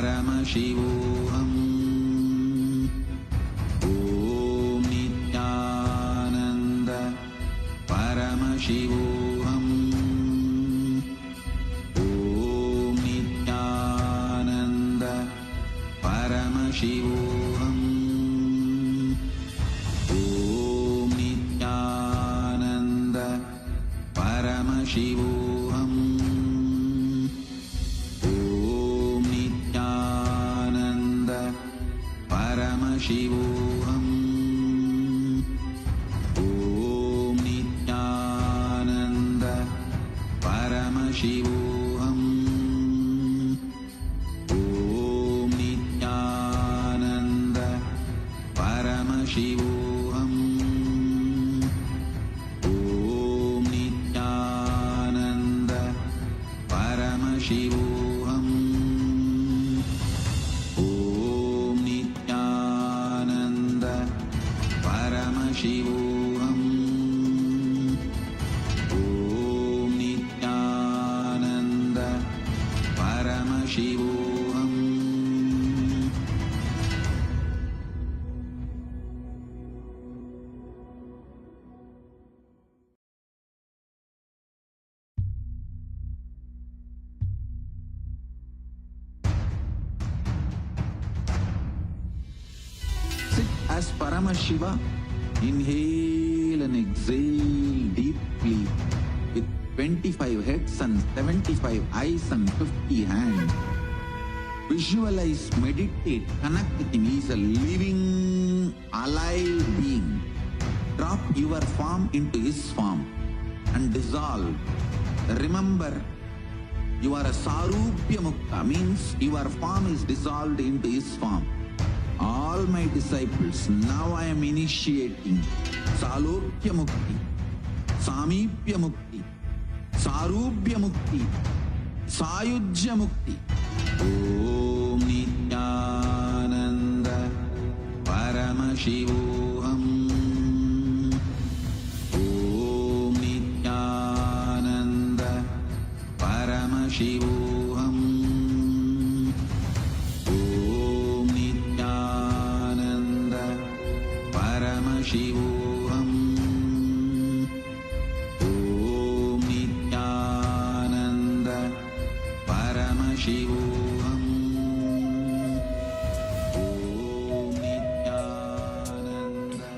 Paramashivoham. Om Nithyananda Paramashivoham. Om Nithyananda Paramashivoham. Om Nithyananda Paramashivoham. Om Nithyananda Paramashivoham. Om Nithyananda Paramashivoham. Om Nithyananda Paramashivoham. Om Nithyananda Paramashivoham. Om Nithyananda Paramashivoham. Om Nithyananda Paramashivoham. Sit as Paramashiva. Inhale and exhale deeply with 25 heads and 75 eyes and 50 hands. Visualize, meditate, connect with him. He is a living, alive being. Drop your form into his form and dissolve. Remember, you are a Sarupya Mukta, means your form is dissolved into his form. All my disciples, now I am initiating Salokya Mukti, Samipya Mukti, Sarupya Mukti, Sayujya Mukti. Om Nithyananda Paramashivoham. Om Nithyananda Paramashivoham. Om Nithyananda Paramashivoham. Om Nithyananda Paramashivoham. Om Nithyananda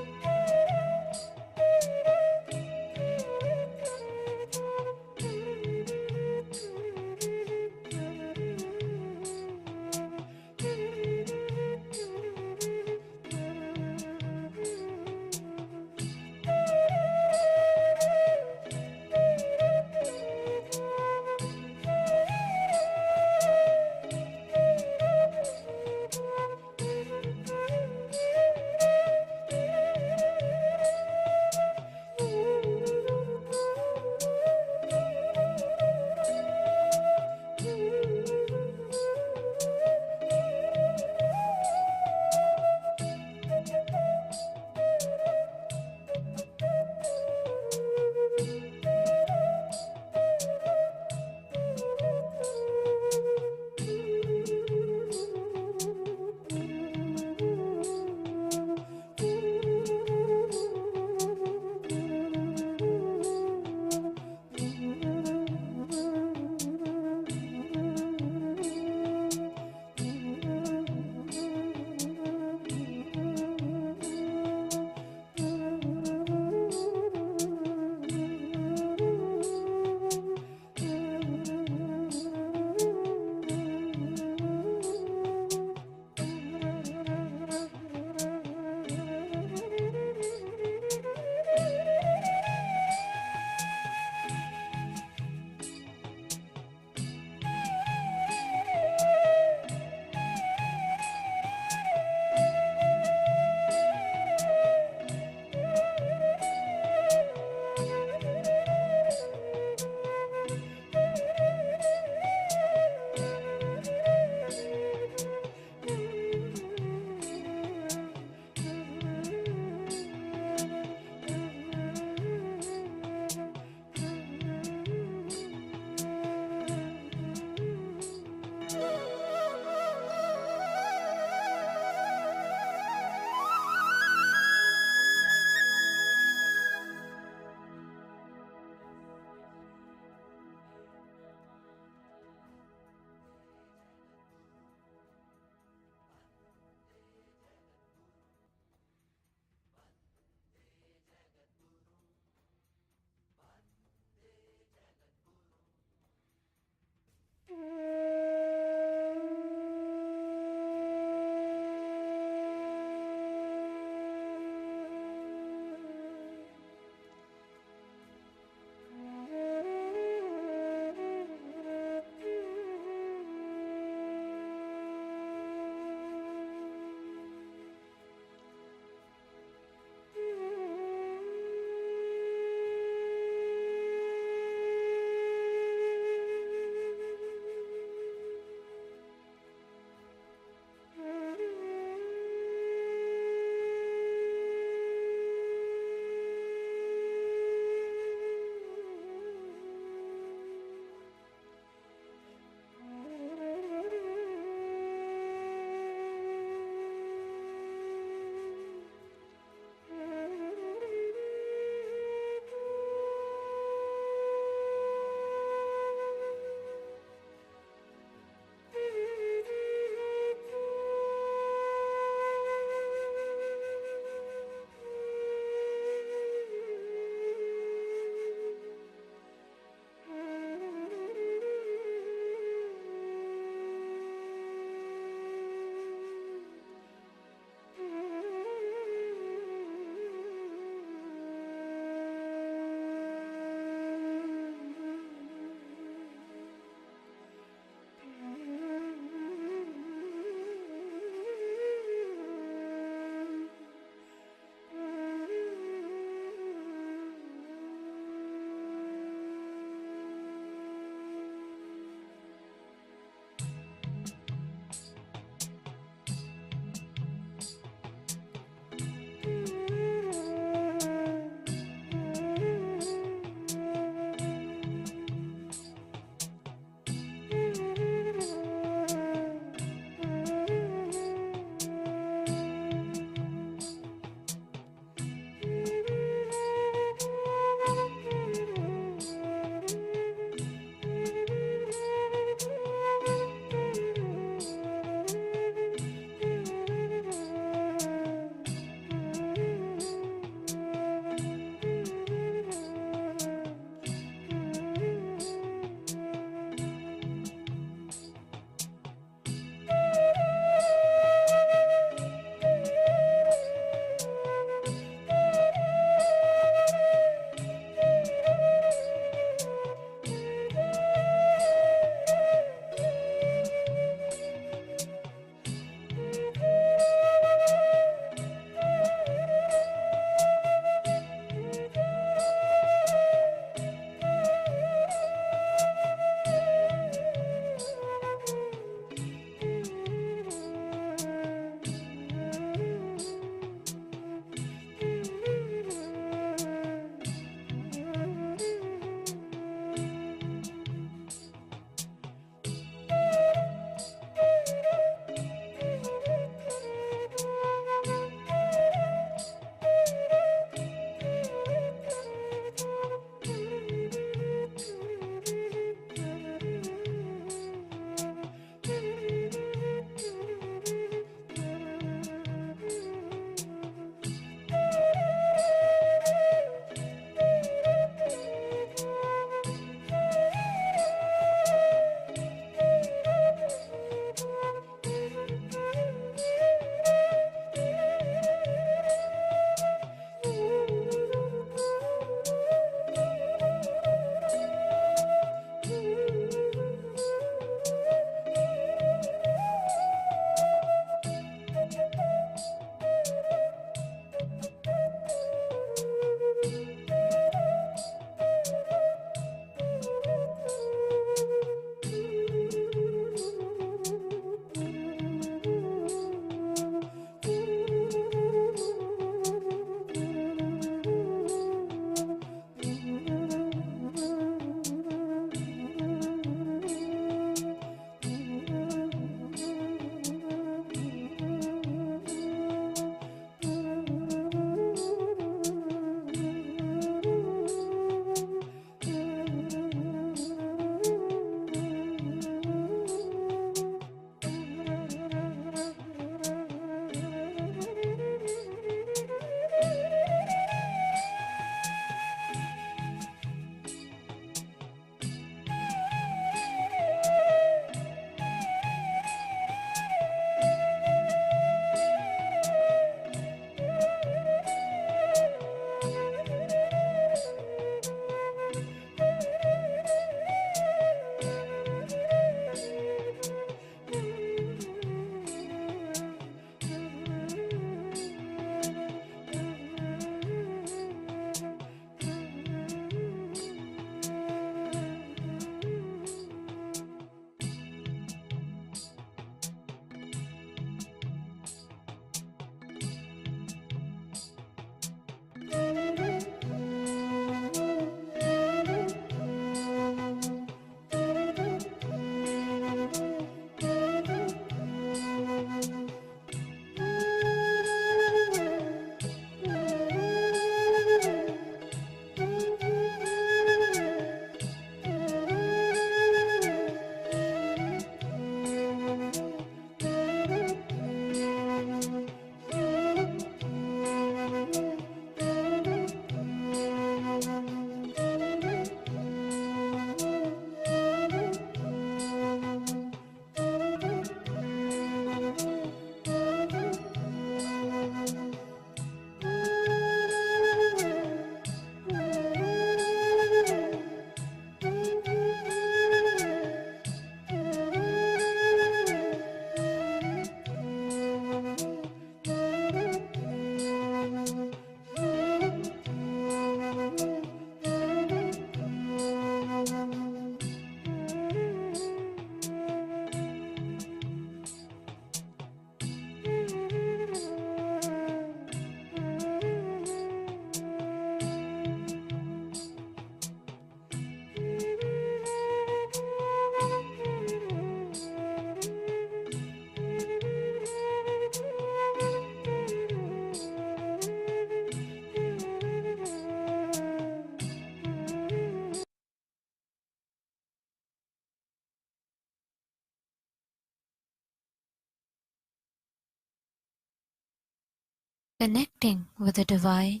Connecting with the divine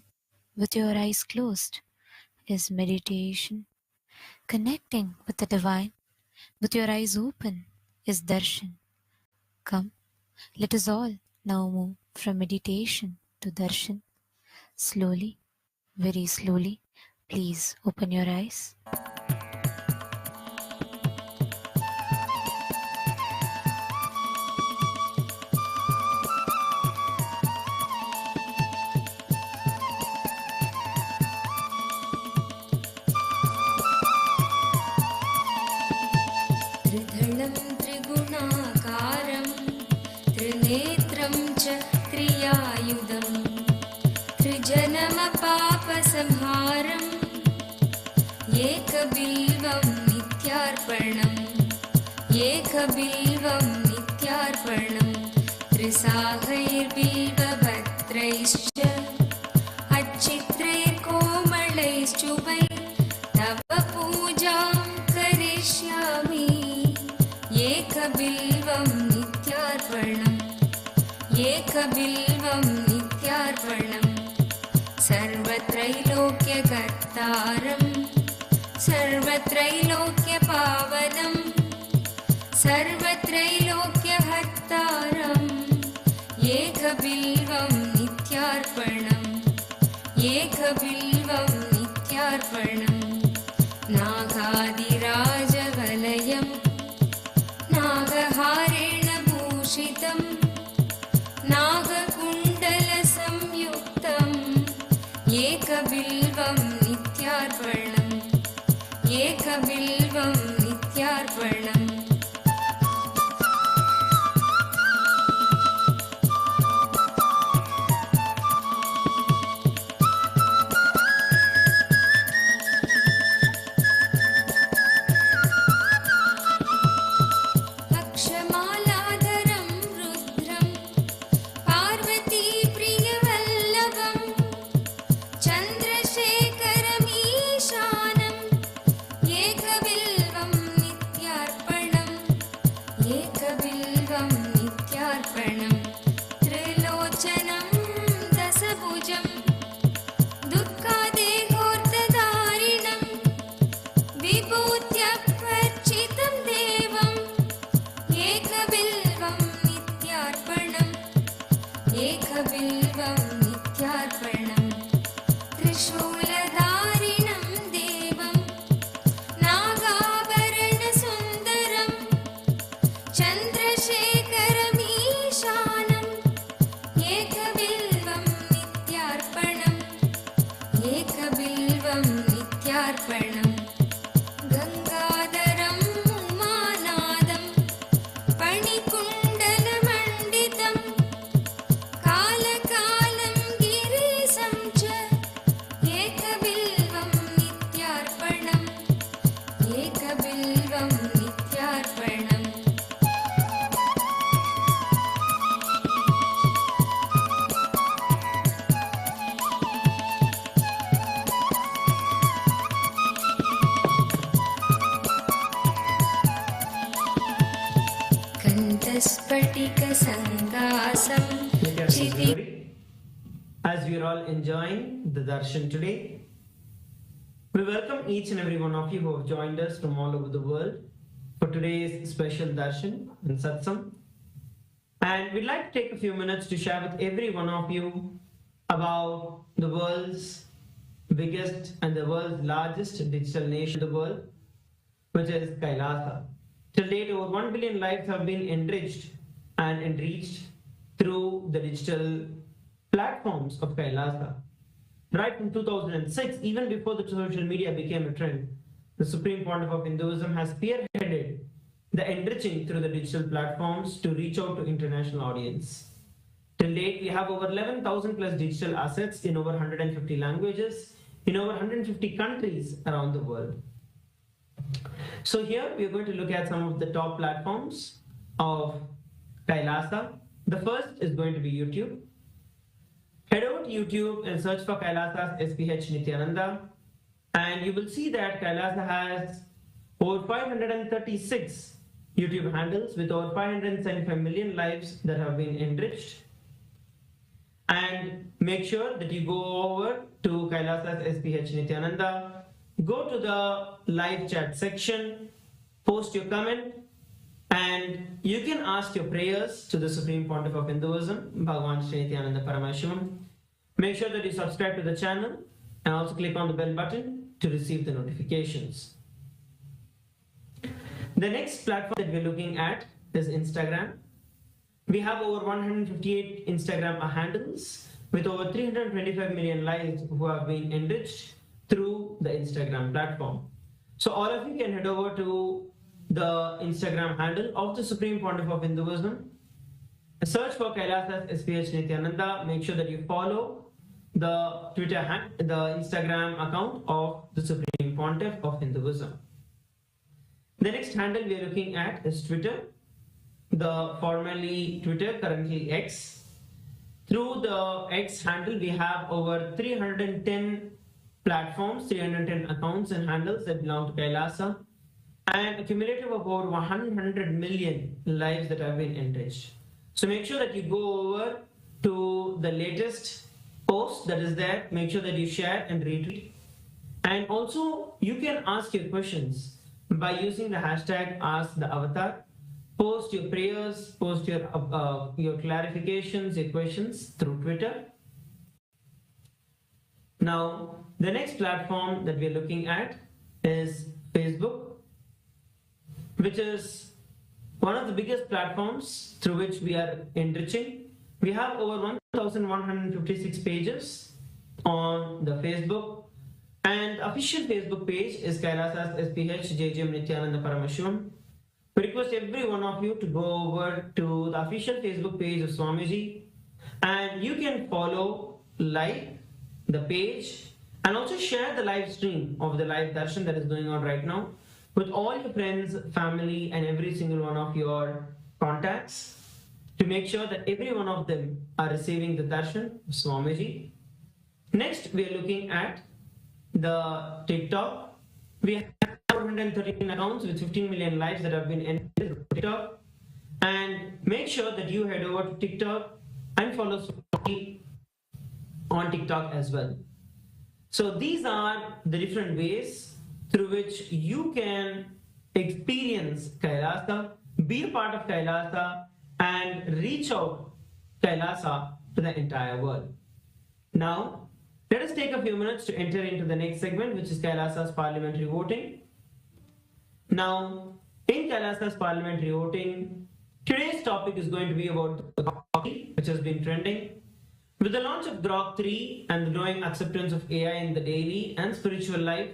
with your eyes closed is meditation. Connecting with the divine with your eyes open is darshan. Come, let us all now move from meditation to darshan. Slowly, very slowly, please open your eyes. त्रिधलं त्रिगुणाकारं त्रिनेत्रं च क्रियायुधं त्रिजन्मपापसंहारम् एकबिल्वं नित्यार्पणम् एकबिल्वं नित्यार्पणम् त्रिसागैर्बिल्वपत्रैश्च अच्छित्रैर्कोमलैश्चुभै तव पूजां करिष्यामि एकबिल्वं नित्यार्पणम् एकबिल्वं नित्यार्पणम् सर्वत्रैलोक्यकर्तारं सर्वत्रैलोक्यपावनं सर्वत्रैलोक्यहर्तारम् एकबिल्वं नित्यार्पणम् एकबिल्वं नित्यार्पणम् नागादिराजवलयं नागहारेण भूषितं नागकुण्डलसंयुक्तम् एकबिल्वं नित्यार्पणम् एकबिल्वं नित्यार्पणम् अक्षमालाधरं रुद्रं पार्वतीप्रियवल्लभं चन्द्रशेखरमीशानम् एकबिल्वं नित्यार्पणम् एकबिल्वं नित्यार्पणम् त्रिलोचनं दशभुजं दुःखादेहोर्तधारिणं विभूत्यार्चितं देवम् एकबिल्वं नित्यार्पणम् एकबिल्वं नित्यार्पणम् त्रिशूलधारिणं देवं नागाभरणसुन्दरं चन्द्रशेखरमीशानम् एकबिल्वं नित्यार्पणम् एकबिल्वं नित्यार्पणम् गङ्गाधरम् उमानादं पणिकुण्डलमण्डितं कालकालं गिरीशं च एकबिल्वं नित्यार्पणम् एकबिल्वं नित्यार्पणम् कण्ठस्फटिकसङ्कासं Kshitiz As we are all enjoying the Darshan today, we welcome each and every one of you who have joined us from all over the world for today's special Darshan and Satsang. And we'd like to take a few minutes to share with every one of you about the world's biggest and the world's largest digital nation in the world, which is Kailasa. Till date, over 1 billion lives have been enriched and enriched through the digital platforms of Kailasa. Right from 2006, even before the social media became a trend, the Supreme Pontiff of Hinduism has spearheaded the enriching through the digital platforms to reach out to international audience. Till date, we have over 11,000 plus digital assets in over 150 languages in over 150 countries around the world. So here we are going to look at some of the top platforms of Kailasa. The first is going to be YouTube. Head over to YouTube and search for Kailasa's SPH Nithyananda, and you will see that Kailasa has over 536 YouTube handles with over 575 million lives that have been enriched. And make sure that you go over to Kailasa's SPH Nithyananda, go to the live chat section, post your comment, and you can ask your prayers to the Supreme Pontiff of Hinduism, Bhagavan Nithyananda Paramashivam. Make sure that you subscribe to the channel and also click on the bell button to receive the notifications. The next platform that we're looking at is Instagram. We have over 158 Instagram handles with over 325 million lives who have been enriched through the Instagram platform. So all of you can head over to the Instagram handle of the Supreme Pontiff of Hinduism. Search for Kailasa's SPH Nithyananda. Make sure that you follow the the Instagram account of the Supreme Pontiff of Hinduism. The next handle we are looking at is Twitter. The formerly Twitter, currently X. Through the X handle, we have over 310 platforms, 310 accounts and handles that belong to Kailasa, and a cumulative of over 100 million lives that have been enriched. So make sure that you go over to the latest post that is there. Make sure that you share and retweet. And also, you can ask your questions by using the hashtag #AskTheAvatar. Post your prayers, post your clarifications, your questions through Twitter. Now, the next platform that we're looking at is Facebook, which is one of the biggest platforms through which we are enriching. We have over 1,156 pages on the Facebook, and official Facebook page is Kailasa's SPH JJM Nithyananda Paramashivam. We request every one of you to go over to the official Facebook page of Swamiji, and you can follow, like the page, and also share the live stream of the live darshan that is going on right now with all your friends, family, and every single one of your contacts to make sure that every one of them are receiving the darshan of Swamiji. Next, we are looking at the TikTok. We have 413 accounts with 15 million lives that have been entered on TikTok. And make sure that you head over to TikTok and follow Swamiji on TikTok as well. So these are the different ways through which you can experience Kailasa, be a part of Kailasa, and reach out Kailasa to the entire world. Now, let us take a few minutes to enter into the next segment, which is Kailasa's parliamentary voting. Now, in Kailasa's parliamentary voting, today's topic is going to be about the Grok, which has been trending. With the launch of Grok 3 and the growing acceptance of AI in the daily and spiritual life,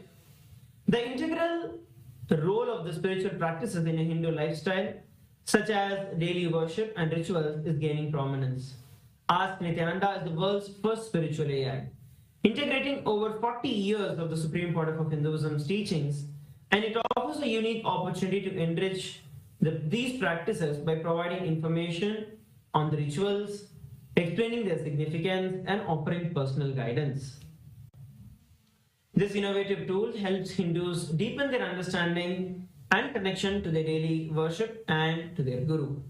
the integral role of the spiritual practices in a Hindu lifestyle, such as daily worship and rituals, is gaining prominence. Ask Nithyananda is the world's first spiritual AI, integrating over 40 years of the Supreme Pontiff of Hinduism's teachings, and it offers a unique opportunity to enrich these practices by providing information on the rituals, explaining their significance, and offering personal guidance. This innovative tool helps Hindus deepen their understanding and connection to their daily worship and to their Guru.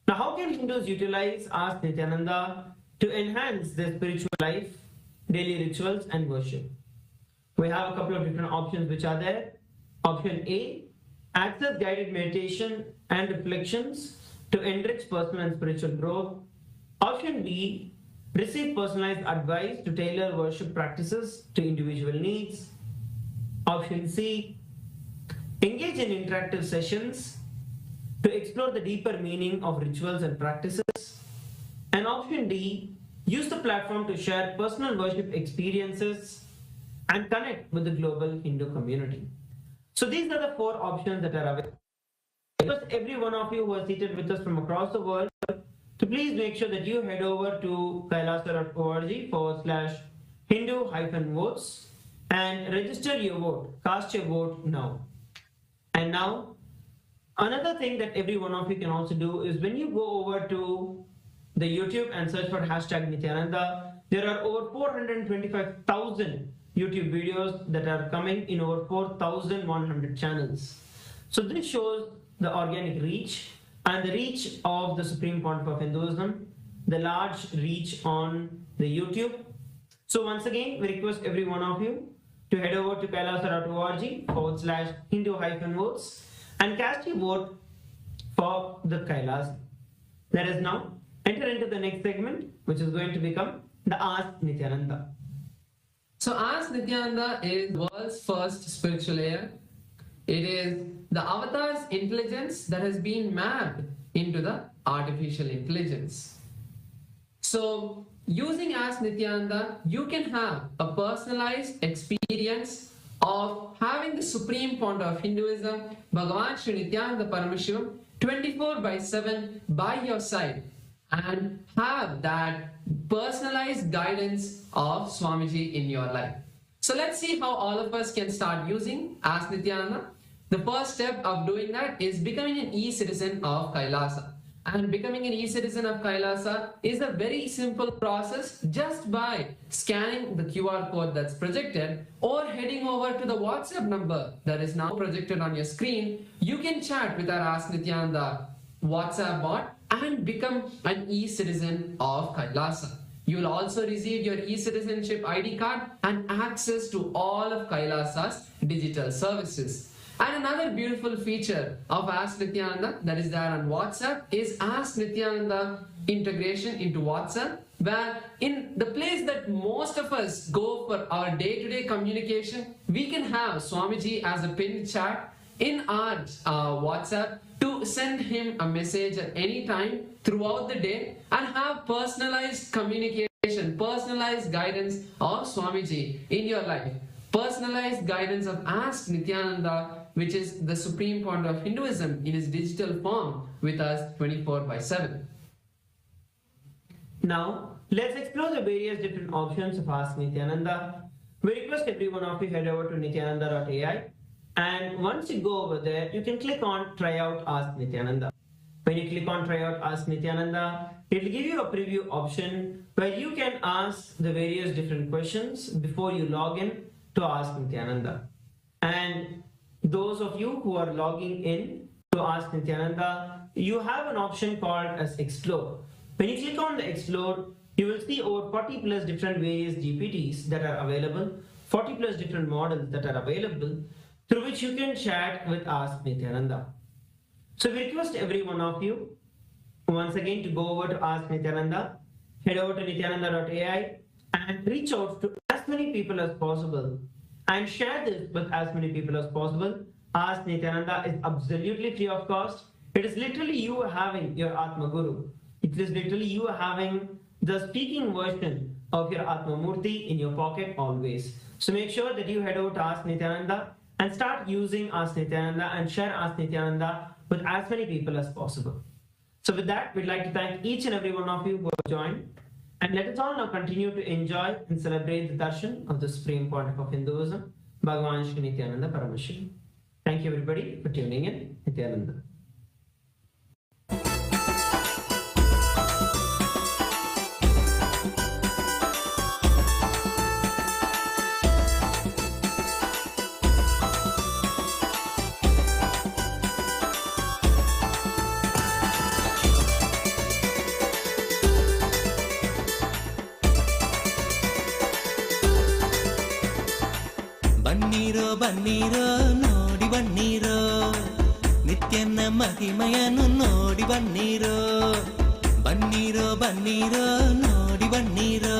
Now, how can Hindus utilize Ask Nithyananda to enhance their spiritual life, daily rituals, and worship? We have a couple of different options which are there. Option A, access guided meditation and reflections to enrich personal and spiritual growth. Option B, receive personalized advice to tailor worship practices to individual needs. Option C, engage in interactive sessions to explore the deeper meaning of rituals and practices. And option D, use the platform to share personal worship experiences and connect with the global Hindu community. So these are the four options that are available. Because every one of you who are seated with us from across the world, to please make sure that you head over to kailasa.org/Hindu-votes and register your vote. Cast your vote now. And now, another thing that every one of you can also do is when you go over to the YouTube and search for #Nithyananda, there are over 425,000 YouTube videos that are coming in over 4,100 channels. So this shows the organic reach and the reach of the Supreme Pontiff of Hinduism, the large reach on the YouTube. So once again, we request every one of you to head over to kailasa.org/Hindu-votes and cast your vote for the Kailas. Let us now enter into the next segment, which is going to become the Ask Nithyananda. So Ask Nithyananda is the world's first spiritual layer. It is the avatar's intelligence that has been mapped into the artificial intelligence. So using Ask Nithyananda, you can have a personalized experience of having the supreme founder of Hinduism, Bhagavan Nithyananda Paramashivam, 24/7 by your side, and have that personalized guidance of Swamiji in your life. So let's see how all of us can start using Ask Nithyananda. The first step of doing that is becoming an e-citizen of Kailasa. And becoming an e-citizen of Kailasa is a very simple process just by scanning the QR code that's projected or heading over to the WhatsApp number that is now projected on your screen. You can chat with our Ask Nithyananda WhatsApp bot and become an e-citizen of Kailasa. You will also receive your e-citizenship ID card and access to all of Kailasa's digital services. And another beautiful feature of Ask Nithyananda that is there on WhatsApp is Ask Nithyananda integration into WhatsApp, where in the place that most of us go for our day-to-day communication, we can have Swamiji as a pinned chat in our WhatsApp to send him a message at any time throughout the day and have personalized communication, personalized guidance of Swamiji in your life. Personalized guidance of Ask Nithyananda, which is the supreme founder of Hinduism in his digital form with us 24/7. Now, let's explore the various different options of Ask Nithyananda. We request every one of you head over to nithyananda.ai, and once you go over there, you can click on Try Out Ask Nithyananda. When you click on Try Out Ask Nithyananda, it will give you a preview option where you can ask the various different questions before you log in to Ask Nithyananda. And those of you who are logging in to Ask Nithyananda, you have an option called as Explore. When you click on the Explore, you will see over 40 plus different various GPTs that are available, 40 plus different models that are available, through which you can chat with Ask Nithyananda. So we request every one of you once again to go over to Ask Nithyananda, head over to nithyananda.ai and reach out to as many people as possible and share this with as many people as possible. Ask Nithyananda is absolutely free of cost. It is literally you having your Atma Guru. It is literally you having the speaking version of your Atma Murthy in your pocket always. So make sure that you head over to Ask Nithyananda and start using Ask Nithyananda and share Ask Nithyananda with as many people as possible. So with that, we'd like to thank each and every one of you who have joined. And let us all now continue to enjoy and celebrate the darshan of the Supreme Pontiff of Hinduism, Bhagavan Nithyananda Paramashivam. Thank you everybody for tuning in. Nithyananda. ಬನ್ನೀರೋ ನೋಡಿ ಬನ್ನೀರೋ ನಿತ್ಯನ ಮಹಿಮೆಯನ್ನು ನೋಡಿ ಬನ್ನೀರೋ ಬನ್ನೀರೋ ಬನ್ನೀರೋ ನೋಡಿ ಬನ್ನೀರೋ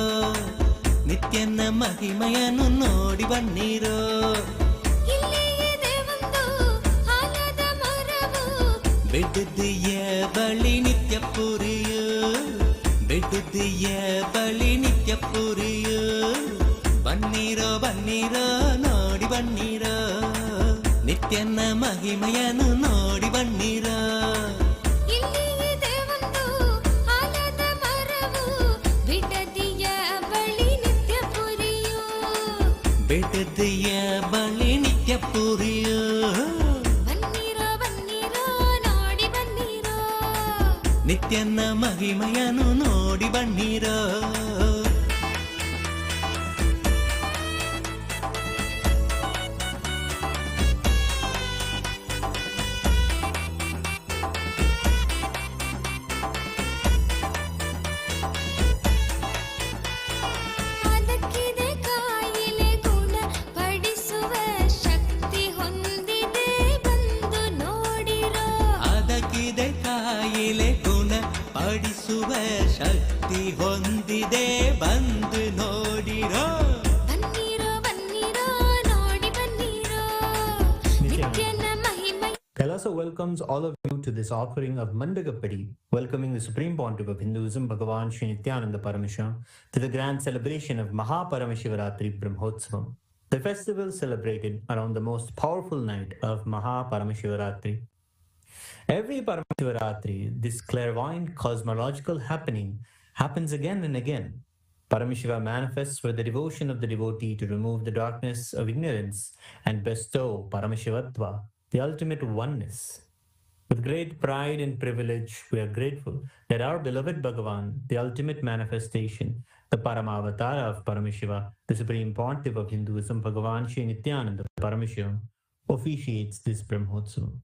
ನಿತ್ಯನ ಮಹಿಮೆಯನ್ನು ನೋಡಿ ಬನ್ನೀರೋ ಬೆಟ್ಟದಿಯ ಬಳಿ ನಿತ್ಯ ಪುರಿಯೋ ಬೆಟ್ಟದಿಯ ಬಳಿ ನಿತ್ಯ ಪುರಿಯೋ ಬನ್ನೀರೋ ಬನ್ನೀರೋ ನೋಡಿ ಬನ್ನೀರೋ ನಿತ್ಯನ ಮಹಿಮೆಯನ್ನು ನೋಡಿ ಬನ್ನೀರೋ ಬೆಟ್ಟದಿಯ ಬಳಿ ನಿತ್ಯ ಪುರಿಯೋ ನಿತ್ಯನ ಮಹಿಮೆಯನ್ನು ನೋಡಿ ಬನ್ನೀರೋ ಬೆಳೆಸುವ ಶಕ್ತಿ ಹೊಂದಿದೆ ಬಂದು ನೋಡಿರೋ ಬನ್ನಿರೋ ಬನ್ನಿರೋ ನೋಡಿ ಬನ್ನಿರೋ ನಿತ್ಯನ ಮಹಿಮೆ. Kailasa welcomes all of you to this offering of Mandagapadi, welcoming the Supreme Pontiff of Hinduism, Bhagavan Nithyananda Paramashivam, to the grand celebration of Paramashiva Brahmotsavam, the festival celebrated around the most powerful night of Paramashiva. Every Paramashiva, this clairvoyant cosmological happening happens again and again. Paramashiva manifests for the devotion of the devotee to remove the darkness of ignorance and bestow Paramashivatva, the ultimate oneness. With great pride and privilege, we are grateful that our beloved Bhagavan, the ultimate manifestation, the Parama Avatara of Paramashiva, the Supreme Pontiff of Hinduism, Bhagavan Nithyananda Paramashivam, officiates this Brahmotsavam.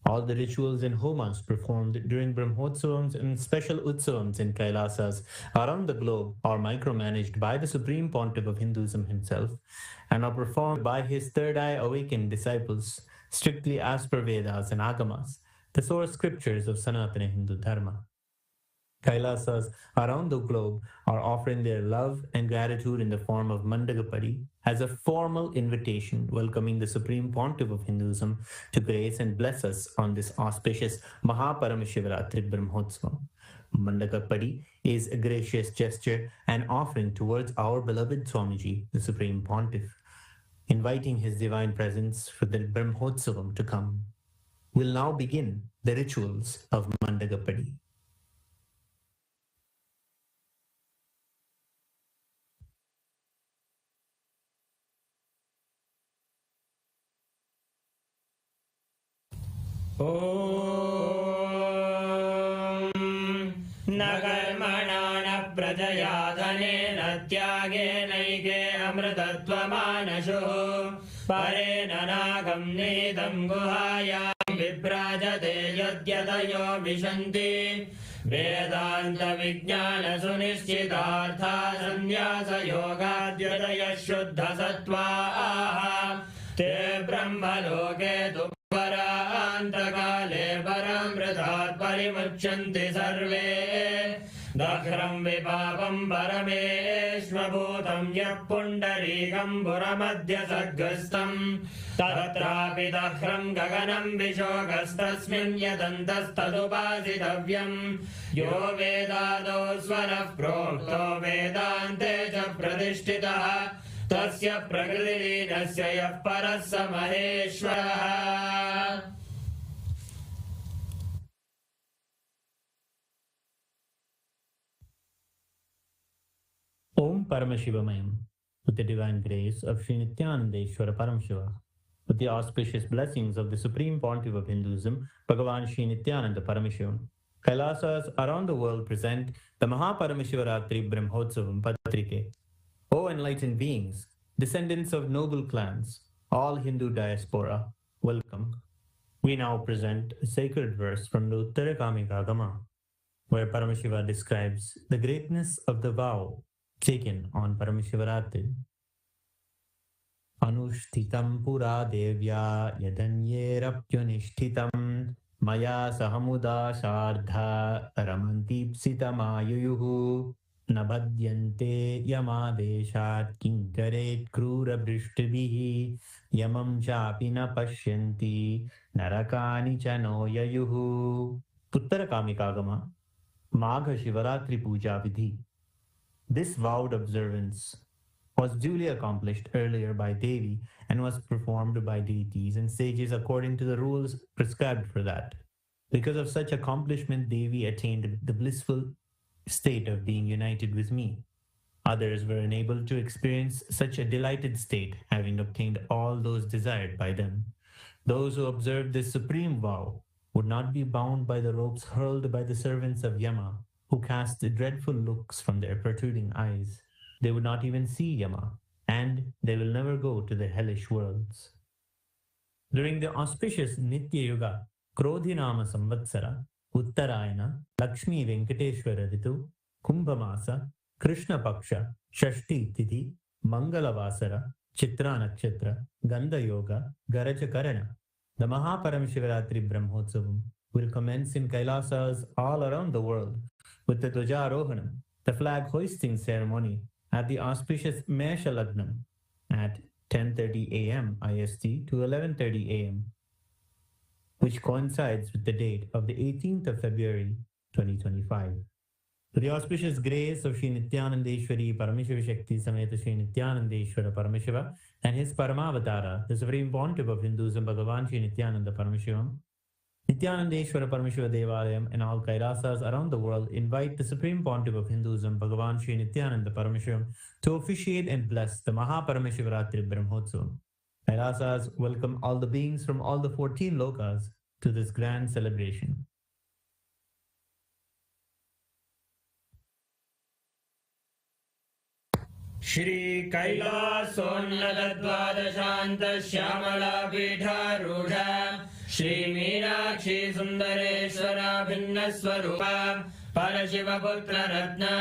All the rituals and homas performed during Brahmotsavams and special utsavams in Kailasas around the globe are micromanaged by the Supreme Pontiff of Hinduism himself and are performed by his third eye awakened disciples, strictly as per Vedas and Agamas, the source scriptures of Sanatana Hindu Dharma. Kailasas around the globe are offering their love and gratitude in the form of Mandagapadi as a formal invitation welcoming the Supreme Pontiff of Hinduism to grace and bless us on this auspicious Paramashiva Brahmotsavam. Mandagapadi is a gracious gesture and offering towards our beloved Swamiji, the Supreme Pontiff, inviting his divine presence for the Brahmotsavam to come. We'll now begin the rituals of Mandagapadi. न कर्मणा न प्रजया धनेन त्यागेनैके अमृतत्वमानशुः परेण नागं नीतं गुहायां विभ्राजते यद्यतयो विशन्ति वेदान्तविज्ञानसुनिश्चितार्था सन्न्यासयोगाद्यतयः शुद्धसत्त्वाः ते ब्रह्मलोके तु परान्तकाले परामृतात् परिमुच्यन्ति सर्वे दह्रं विपापं परमेश्वभूतं यः पुण्डरीकं पुरमध्यसर्गस्थं तत्रापि दह्रं गगनं विशोकस्तस्मिन् यदन्तस्तदुपासितव्यं यो वेदादौ स्वरः प्रोक्तो वेदान्ते च प्रतिष्ठितः तस्य प्रकृतिलीनस्य यः परः स महेश्वरः. Om Paramashivamayam, with the divine grace of Sri Nithyanandeshwara Paramashiva, with the auspicious blessings of the Supreme Pontiff of Hinduism, Bhagavan Sri Nithyananda Paramashivam, Kailasas around the world present the Paramashiva Brahmotsavam Patrike. O enlightened beings, descendants of noble clans, all Hindu diaspora, welcome. We now present a sacred verse from the Uttarakamikagama, where Paramashiva describes the greatness of the vow taken on Paramashivaratri. Anushtitam pura devya yadanyerapyunishtitam maya sahamuda shardha ramantipsitamayuyuhu nabhadyante yamadeshat kinkaret krura brishtibihi yamam chapi na pashyanti narakani chano yayuhu. Uttarakamikagama, Magha Shivaratri Puja Vidhi. This vowed observance was duly accomplished earlier by Devi and was performed by deities and sages according to the rules prescribed for that. Because of such accomplishment, Devi attained the blissful state of being united with me. Others were unable to experience such a delighted state, having obtained all those desired by them. Those who observed this supreme vow would not be bound by the ropes hurled by the servants of Yama, who cast dreadful looks from their protruding eyes. They would not even see Yama, and they will never go to the hellish worlds. During the auspicious Nitya Yuga, Krodhinama Samvatsara, Uttarayana, Lakshmi Venkateshwara Ritu, Kumbhamasa, Krishna Paksha, Shashti Tithi, Mangalavasara, Chitra Nakshatra, Gandha Yoga, Garaja Karana, the Paramashiva Brahmotsavam will commence in Kailasas all around the world with the Dwajarohanam, the flag hoisting ceremony at the auspicious Mesha Lagnam at 10:30 a.m. IST to 11:30 a.m., which coincides with the date of the 18th of February 2025. To the auspicious grace of Sri Nithyanandeshwari Paramashiva Shakti Sameta Sri Nithyanandeshwara Paramashiva and his Parama Avatara, the Supreme Pontiff of Hinduism, Bhagavan Sri Nithyananda Paramashivam, Nithyanandeshwara Paramashiva Devalayam and all Kailasas around the world invite the Supreme Pontiff of Hinduism, Bhagavan Sri Nithyananda Paramashivam, to officiate and bless the Paramashiva Brahmotsavam. Kailasas welcome all the beings from all the 14 lokas to this grand celebration. Shri Kailasonnadadvadashanta Shyamala Pidharudha Shri Meenakshi Sundareshwara Bhinnaswarupa Parashiva Putra Ratna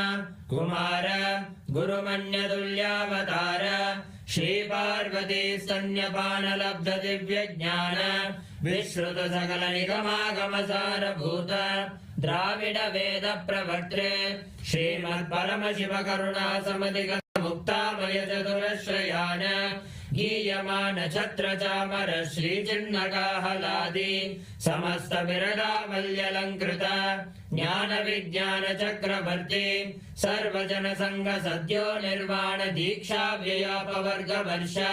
Kumara Guru Manyadulyavatara Shri Parvati Stanyapana Labdha Divya Jnana Vishruta Sakala Nigama Gamasara Bhuta Dravida Veda Pravartre Srimad Paramashiva Karuna Samadhiga Muktamaya Chaturashrayana Giyamana Chatra Chamara Shri Chinnaka Haladi Samasta Virada Malyalankrita Jnana Vijnana Chakravarti Sarvajana Sangha Sadhyo Nirvana Diksha Vyayapa Varga Varsha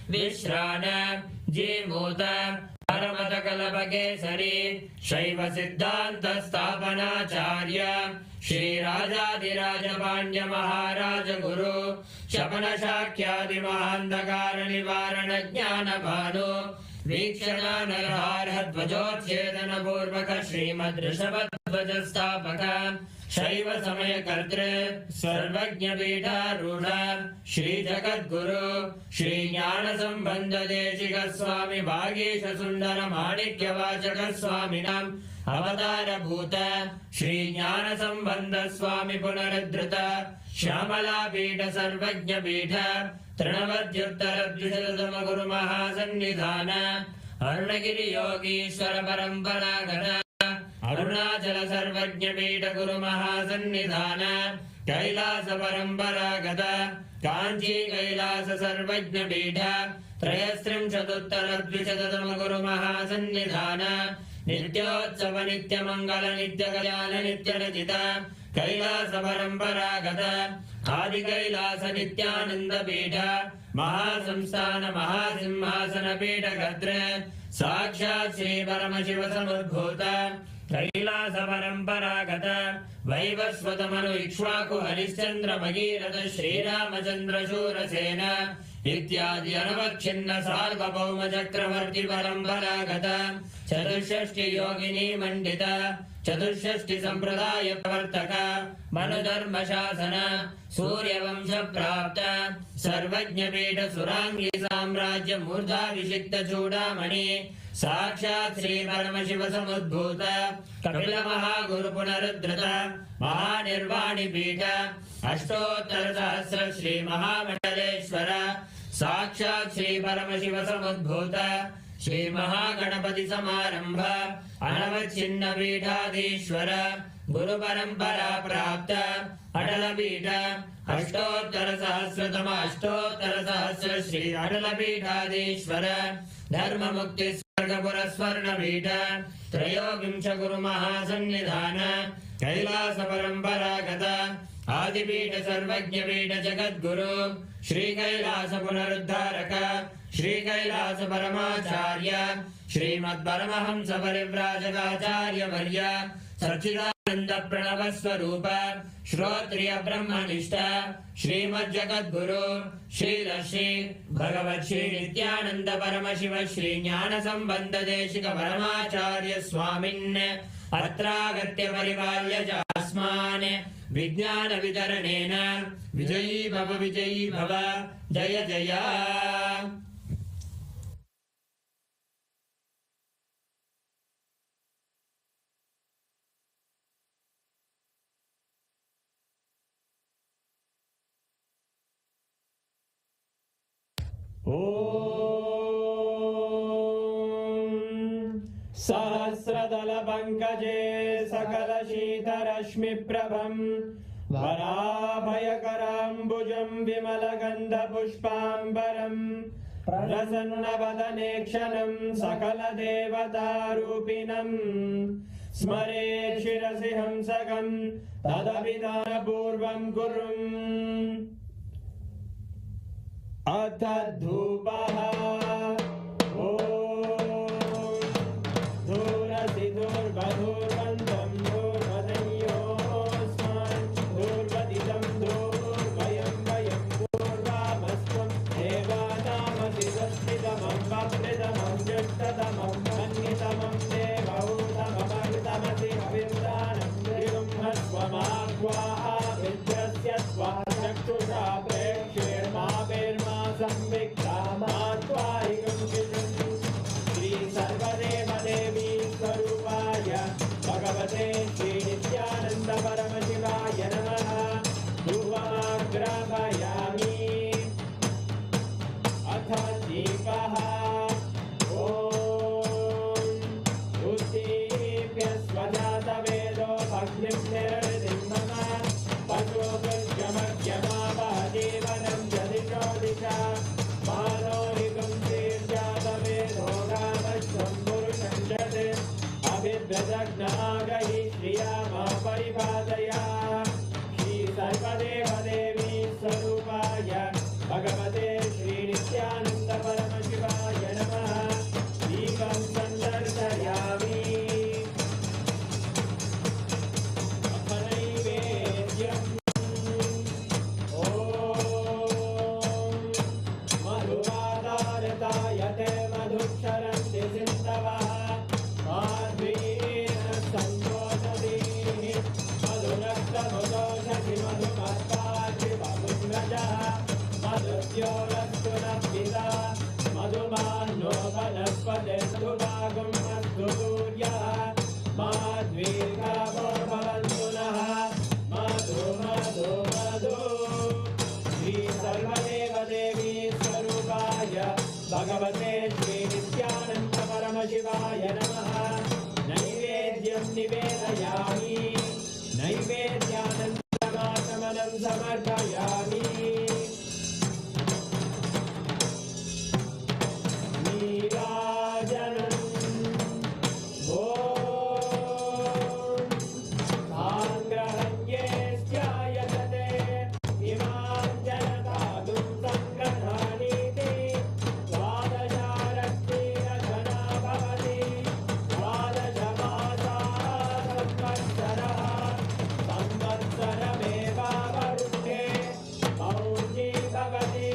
Vishrana Jimota Paramata Kalapakesari Shaiva Siddhanta Sthapanacharya Shri Rajadiraja Pandya Maharaja Guru Shapana Shakyadi Mahandakara Nivarana Jnana Bhanu Vikshana Narhara Dvajotchedana Purvaka Srimad Rishabhadvaja Sthapaka Shaiva Samaya Kartre Sarvajna Pita Rudha Shri Jagat Guru Shri Jnana Sambandha Deshika Swami Bhagesha Sundara Manikya Vachaka Swaminam Avatara Bhuta Shri Jnana Sambandha Swami Punaradhrita Shyamala Pita Sarvajna Pita Trinavadyuttara Dvishatatama Guru Mahasannidhana Arunagiri Yogishwara Paramparagata Arunachala Sarvajna Pita Guru Mahasannidhana Kailasa Paramparagata Kanchi Kailasa Sarvajna Pita Trayastrim Chatuttara Dvishatatama Guru Mahasannidhana Nityotsava Nitya Mangala Nitya Kalyana Nitya Rajita Kailasa Paramparagata Adi Kailasa Nityananda Pita Mahasamsthana Mahasimhasana Pita Gatra Sakshat Shri Paramashiva Samudbhuta Kailasa Paramparagata Vaivasvatamanu Ikshvaku Harishchandra Bhagirata Shri Ramachandra Shurasena Ityadi Anavakshina Sarvabhauma Chakravarti Paramparagata Chaturshashti Yogini Mandita Chaturshashti Sampradaya Pravartaka Manudharma Shasana Surya Vamsha Prapta Sarvajna Pita Surangi Samrajya Murdha Vishikta Chudamani Sakshat Sri Paramashiva Samudbhuta Kapila Mahaguru Punarudrata Mahanirvani Pita Ashtottara Sahasra Shri Mahamangaleshwara Sakshat Sri Paramashiva Samudbhuta Shri Mahaganapati Samarambha Anavachinna Pithadishwara Guru Parampara Prapta Adala Pita Ashtottara Sahasratama Ashtottara Sahasra Shri Adala Pithadishwara Dharma Mukti Swargapura Swarna Pita Trayogimsha Guru Mahasannidhana Kailasa Paramparagata Adipita Sarvajna Pita Jagat Guru Shri Kailasa Punaruddharaka Shri Kailasa Paramacharya Srimad Paramahamsa Parivrajagacharya Varya Satchidananda Pranava Swarupa Shrotriya Brahmanishta Srimad Jagat Guru Shri Rashi Bhagavat Shri Nithyananda Paramashiva Shri Jnana Sambandha Deshika Paramacharya Swamin Atragatya Parivalya Jasman Vijnana Vidaranena Vijayi Bhava Jaya Jaya. सहस्रदलपङ्कजे सकलशीतरश्मिप्रभम् वराभयकराम्बुजं विमलगन्धपुष्पाम्बरम् प्रसन्नवदने क्षणं सकलदेवतारूपिणम् स्मरेत् शिरसि हंसकं तदभिधानपूर्वं कुर्वन् अथ धूपः धूर्वधूर्वन्तं धूर्वदयोस्मान् धूर्वदितं धूर्वयं वयं पूर्वामस्त्वं देवानामसि संस्थितमं वप्रितमं ज्येष्ठतमं मन्यतमं देवहूतममृतमसि हविर्दानं त्रिगुंहस्वमाग्वाः विद्यस्य स्वाचक्षुषा प्रेक्ष्येर्मा संविक्ता मात्वारिगं शिशुं श्री सर्वदेवदेवी स्वरूपाय भगवते श्री नित्यानंद परमशिवाय नमः धूपमाग्रापयामि अथ दीपः उद्दीप्य स्वजातवेदो भग्निं निर्वृतिं मम पशुभुर्यमर्यमावह जीवनं जदिशो दिशा मानोरिगं श्रीर्जातवेदो गावश्वं पुरुषं जते अभिभ्रजग्नागहि श्रिया मा परिपादया श्री सर्वदेवदेवी स्वरूपाय भगवते श्री नित्यानंद परमशिवाय नमः दीपं सन्दर्शयामि अथ नैवेद्यम् ॐ मधुवादारतायते मधुक्षरन्ति सिन्धवः माध्वीन सन्तोषदीः मधुरक्तमुदोषधि मधुमत्पार्थिवपुङ्गजः मधुद्योरस्तु नः मधुमान्नो वनस्पते मधुभागं अस्तु सूर्यः माध्वीर्गावो भवन्तु नः मधु मधु मधु श्री सर्वदेवदेवी स्वरूपाय भगवते श्री नित्यानंद परमशिवाय नमः नैवेद्यं निवेदयामि नैवेद्यानन्तमाचमनं समर्पयामि नीराजनम् ॐ साङ्ग्रहण्ये स्यायतते इमां जनतादुं सङ्ग्रहाणीति द्वादशारक्तिरचना भवति द्वादशमासाः संवत्सरः संवत्सरमेवावरुद्धे मौञ्जी भवति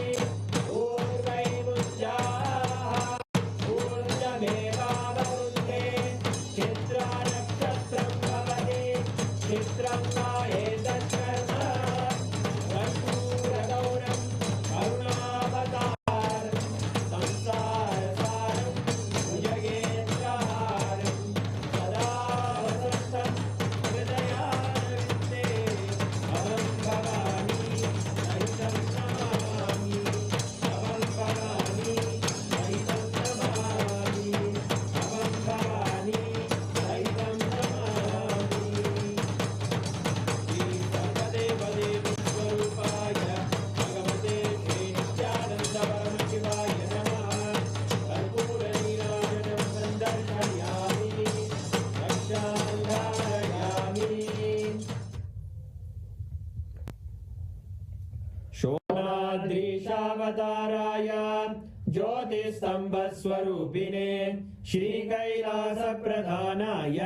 पूर्वैमुञ्जाः पूर्णमेवावरुद्धे चित्रानक्षत्रं भवति चित्रं वा एतत्कर्म कर्पूरगौरं करुणावतार संसारसारं भुजगेन्द्रहारं सदा वसन्तं हृदयारविन्दे अहं भवानी सहितं नमामि अहं भवानी सहितं नमामि अहं भवानी सहितं नमामि श्री सर्वदेवदेवी स्वरूपाय भगवते श्री नित्यानंद परमशिवाय नमः कर्पूरनीराजनं सन्दर्शयामि रक्षां धारयामि शोणाद्रीशावताराय ज्योतिस्तम्भस्वरूपिणे श्रीकैलासप्रधानाय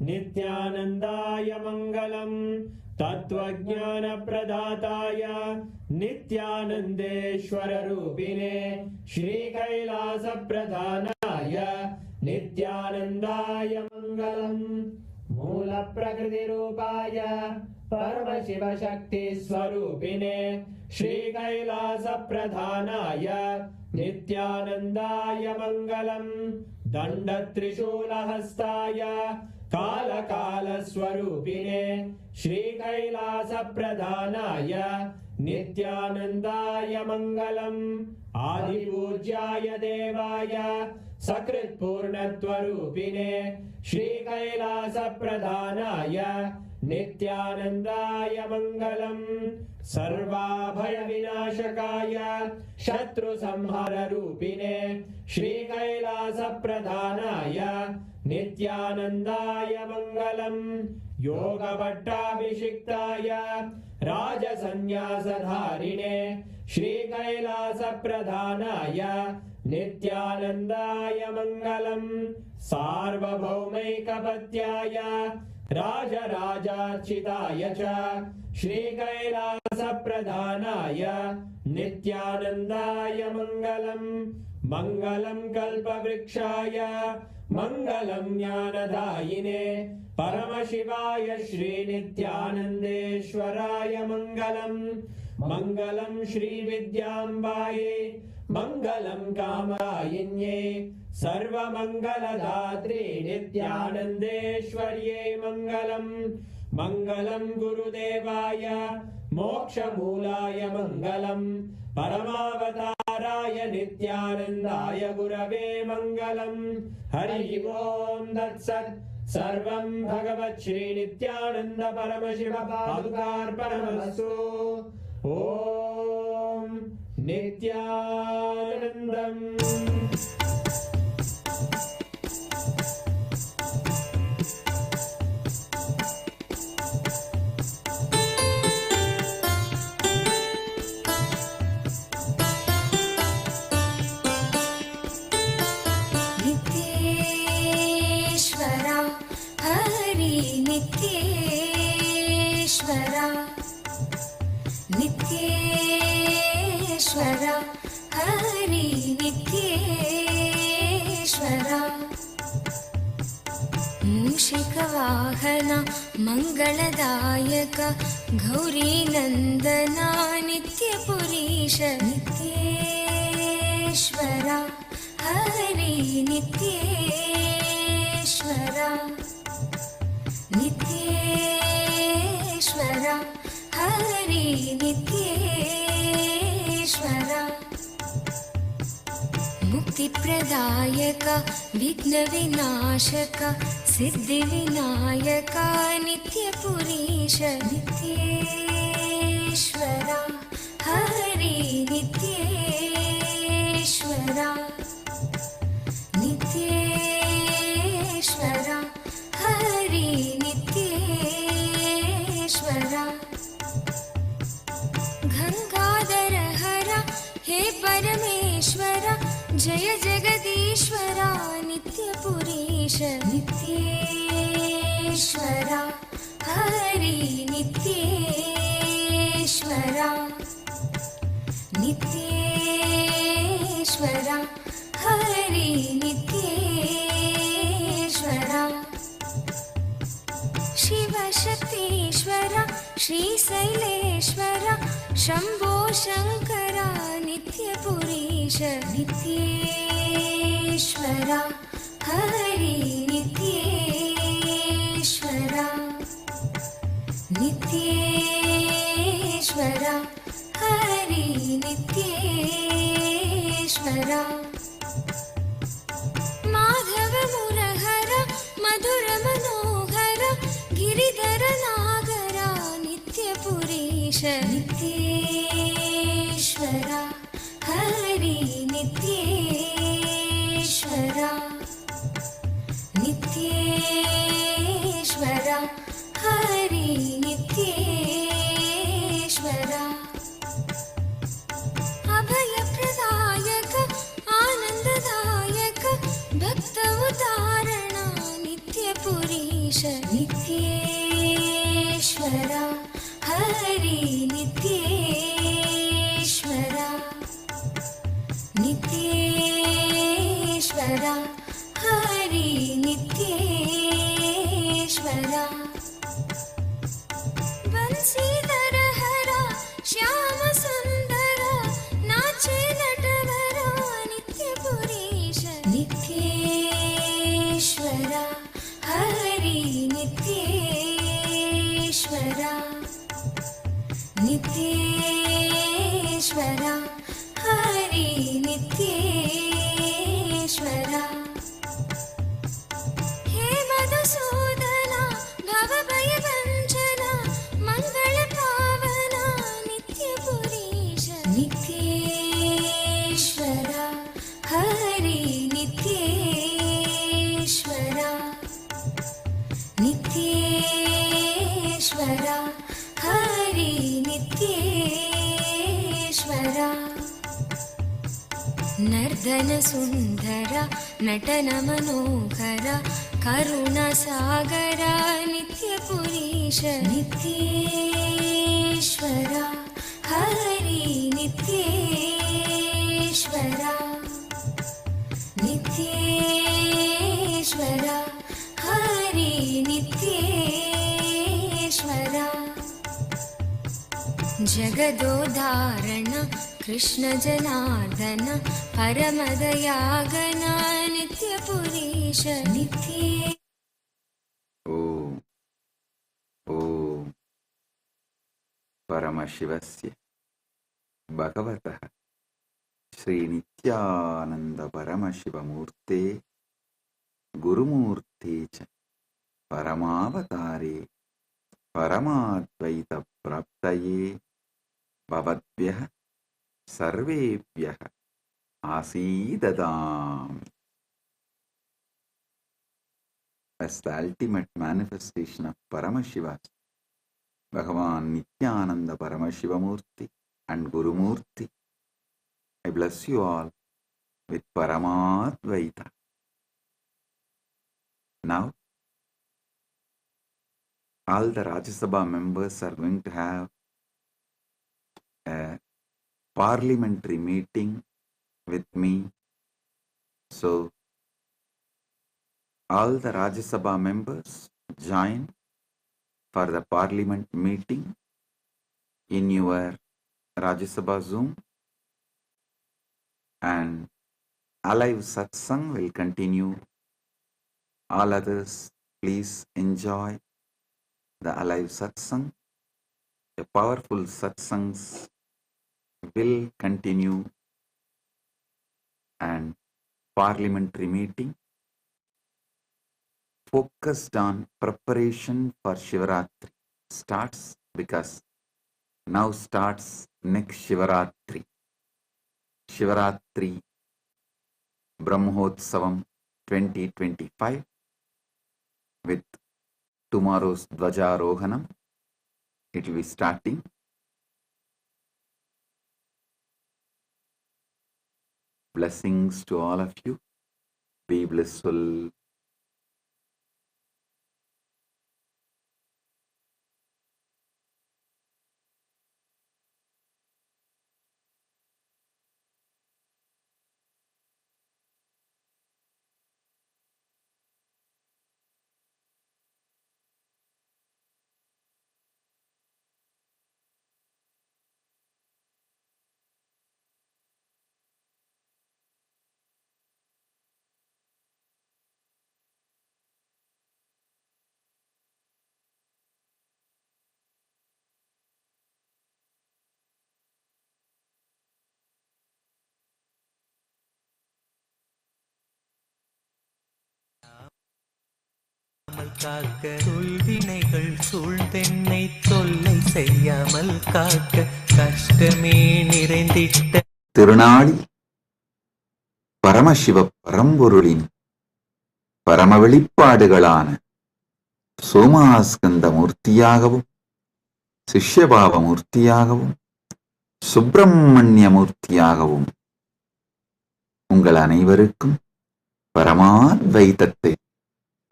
नित्यानन्दाय मङ्गलम् तत्त्वज्ञानप्रदाताय नित्यानन्देश्वररूपिणे श्रीकैलासप्रधानाय नित्यानन्दाय मङ्गलम् मूलप्रकृतिरूपाय परमशिवशक्तिस्वरूपिणे श्रीकैलासप्रधानाय नित्यानन्दाय मङ्गलम् दण्डत्रिशूलहस्ताय कालकालस्वरूपिणे श्रीकैलासप्रधानाय नित्यानन्दाय मङ्गलम् आदिपूज्याय देवाय सकृत्पूर्णत्वरूपिणे श्रीकैलासप्रधानाय नित्यानन्दाय मङ्गलम् सर्वाभयविनाशकाय शत्रुसंहाररूपिणे श्रीकैलासप्रधानाय नित्यानन्दाय मङ्गलम् योगपट्टाभिषिक्ताय राजसन्न्यासधारिणे श्रीकैलासप्रधानाय नित्यानन्दाय मङ्गलम् सार्वभौमैकपत्याय राजराजार्चिताय च श्रीकैलासप्रधानाय नित्यानन्दाय मङ्गलम् मङ्गलम् कल्पवृक्षाय मङ्गलम् ज्ञानदायिने परमशिवाय श्रीनित्यानन्देश्वराय मङ्गलम् मङ्गलम् श्रीविद्याम्बायै मङ्गलम् कामदायिन्ये सर्वमङ्गलदात्रे नित्यानन्देश्वर्यै मङ्गलम् मङ्गलम् गुरुदेवाय मोक्षमूलाय मङ्गलम् परमावताराय नित्यानन्दाय गुरवे मङ्गलम् हरि ओम् तत्सत् सर्वं भगवत् श्रीनित्यानन्द परमशिव पादुकार्पणमस्तु ॐ नित्यानन्दम् नित्येश्वरा नित्येश्वरा हरि नित्येश्वरा मूषिकवाहन मङ्गलदायक गौरीनन्दना नित्यपुरीश नित्येश्वरा हरि नित्येश्वरा नित्येश्वरा हरि नित्येश्वरा मुक्तिप्रदायक विघ्नविनाशक सिद्धिविनायक नित्यपुरीश नित्येश्वरा हरि नित्येश्वरा नित्येश्वरा हरि नित्येश्वरा गंगाधर हर हे परमेश्वर जय जगदीश्वरा नित्यपुरीश नित्येश्वरा हरि नित्येश्वरा नित्येश्वरा हरि नित्येश्वरा शिवशक्तीश्वर श्रीशैलेश्वर शम्भो शङ्करा नित्यपुरीश नित्येश्वरा हरि नित्येश्वरा नित्येश्वरा हरि नित्येश्वरा माधव मुरहर मधुर मनोहर गिरिधर नागरा नित्यपुरीश नित्येश्वरा हरि नित्येश्वरा नित्येश्वरा हरि नित्येश्वरा अभयप्रदायक आनन्ददायक भक्त उदाहरणा नित्यपुरीश नित्येश्वरा हरि नित्येश्वरा नित्येश्वरा हरि नित्येश्वरा बंसीधर हरा श्याम सुंदर नाचे नटवरा नित्यपुरीश नित्येश्वरा हरि नित्येश्वरा नित्येश्वरा हरि नित्येश्वरा नित्येश्वरा हरि नित्येश्वरा नर्दन सुंदर नटन मनोहर करुणसागर नित्यपुरीश नित्येश्वरा हरि नित्येश्वरा नित्येश्वरा हरि नित्येश्वरा जगदोदाहरण कृष्ण जनार्दन परमदयागन नित्यपुरीश नित्ये ओम ओम परमशिवस्य भगवतः श्री नित्यानंद परमशिवमूर्ते गुरुमूर्ते च परमावतारे परमाद्वैत प्राप्तये भवद्भ्यः सर्वेभ्यः आसीददामि. As the ultimate manifestation of Paramashiva, Bhagavan Nithyananda Paramashivam Murthy and Guru Murthy, I bless you all with Paramadvaita. Now, all the Rajya Sabha members are going to have a parliamentary meeting with me. So, all the Rajya Sabha members join for the parliament meeting in your Rajya Sabha Zoom, and alive satsang will continue. All others, please enjoy the alive satsang. The powerful satsangs will continue, and parliamentary meeting focused on preparation for Shivaratri starts, because now starts next Shivaratri. Shivaratri Brahmotsavam 2025 with tomorrow's Dvajarohanam. It will be starting. Blessings to all of you. Be blissful. காக்க சொல்வினைகள் சூழ்ந்தென்னை தொல்லை செய்யாமல் காக்க கஷ்டமே நிறைந்திட்ட திருநாளி பரமசிவ பரம்பொருளின் பரம வெளிப்பாடுகளான சோமாஸ்கந்த மூர்த்தியாகவும் சிஷ்யபாவ மூர்த்தியாகவும் சுப்பிரமணிய மூர்த்தியாகவும் உங்கள் அனைவருக்கும் பரமாத்வைதத்தை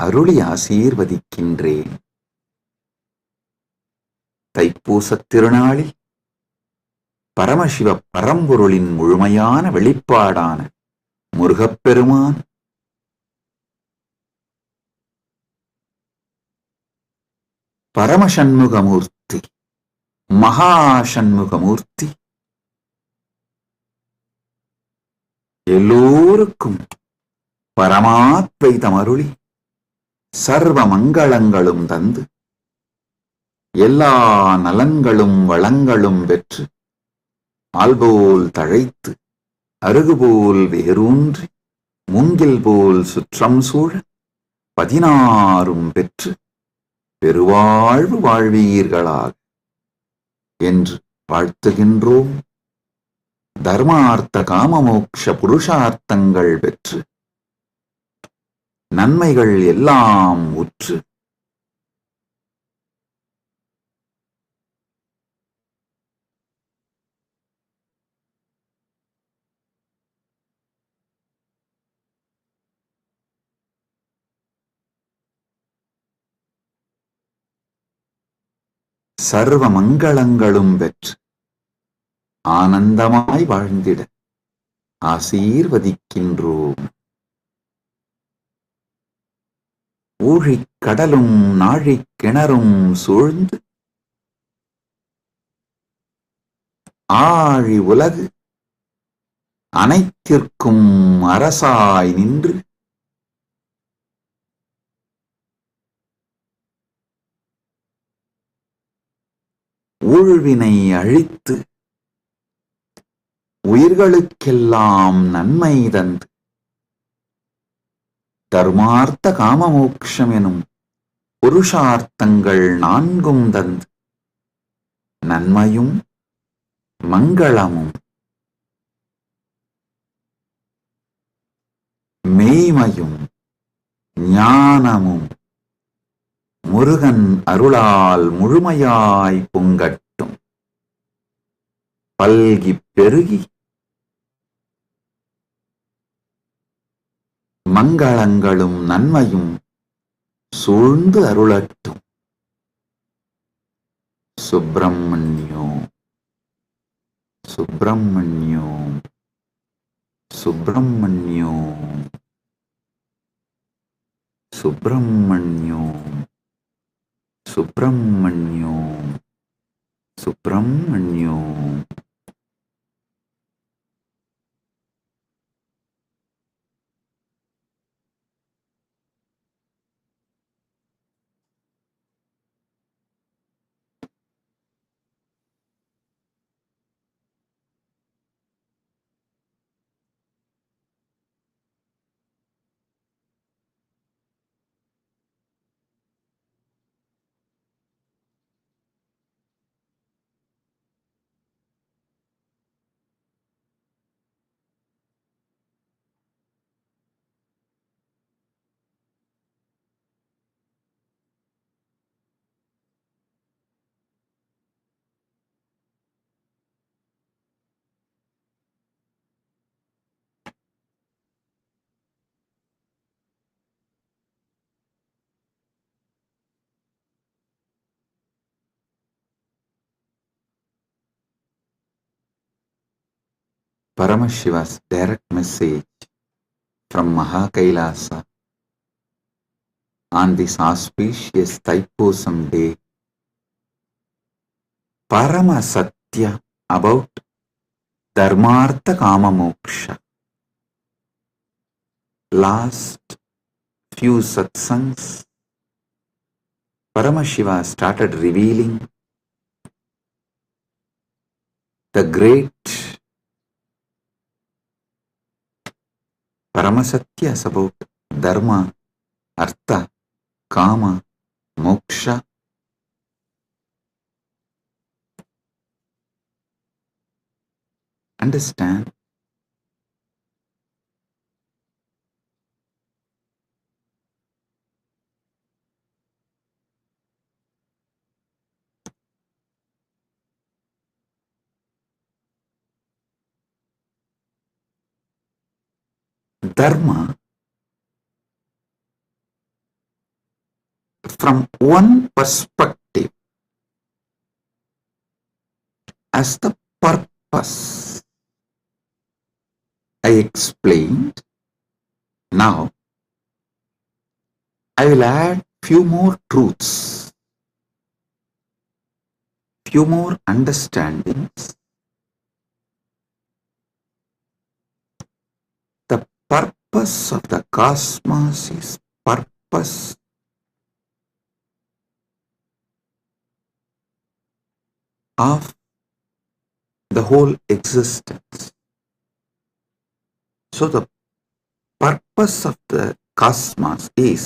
அருளி ஆசீர்வதிக்கின்றேன். தைப்பூசத் திருநாளில் பரமசிவ பரம்பொருளின் முழுமையான வெளிப்பாடான முருகப்பெருமான் பரமசண்முகமூர்த்தி மகாசண்முகமூர்த்தி எல்லோருக்கும் பரமாத்வைதம் அருளி சர்வ மங்களங்களும் தந்து எல்லா நலன்களும் வளங்களும் பெற்று ஆல்போல் தழைத்து அருகுபோல் வேரூன்றி மூங்கில் போல் சுற்றம் சூழ 16 பெற்று பெருவாழ்வு வாழ்வீர்களாக என்று வாழ்த்துகின்றோம். தர்மார்த்த காமமோக்ஷ புருஷார்த்தங்கள் பெற்று நன்மைகள் எல்லாம் உற்று சர்வ மங்களங்களும் பெற்று ஆனந்தமாய் வாழ்ந்திட ஆசீர்வதிக்கின்றோம். ஊழிக் கடலும் நாழிக் கிணறும் சூழ்ந்து ஆழி உலகு அனைத்திற்கும் அரசாய் நின்று ஊழ்வினை அழித்து உயிர்களுக்கெல்லாம் நன்மை தந்து தர்மார்த்த காமமோக்ஷம் எனும் புருஷார்த்தங்கள் நான்கும் தந்து நன்மையும் மங்களமும் மெய்மையும் ஞானமும் முருகன் அருளால் முழுமையாய் பொங்கட்டும். பல்கிப் பெருகி மங்களங்களும் நன்மையும் சூழ்ந்து அருளட்டும். சுப்பிரமணியோ சுப்பிரமணியோ சுப்பிரமணியோ சுப்பிரமணியோ சுப்பிரமணியோ சுப்பிரமணியோ. Paramashiva's direct message from Mahakailasa on this auspicious Thaipusam day, Parama Satya about Dharmartha Kama Moksha. Last few satsangs, Paramashiva started revealing the great Paramasatyas about Dharma, Artha, Kama, Moksha. Understand? Dharma, from one perspective, as the purpose I explained. Now I will add few more truths, few more understandings. The purpose of the cosmos is purpose of the whole existence. So the purpose of the cosmos is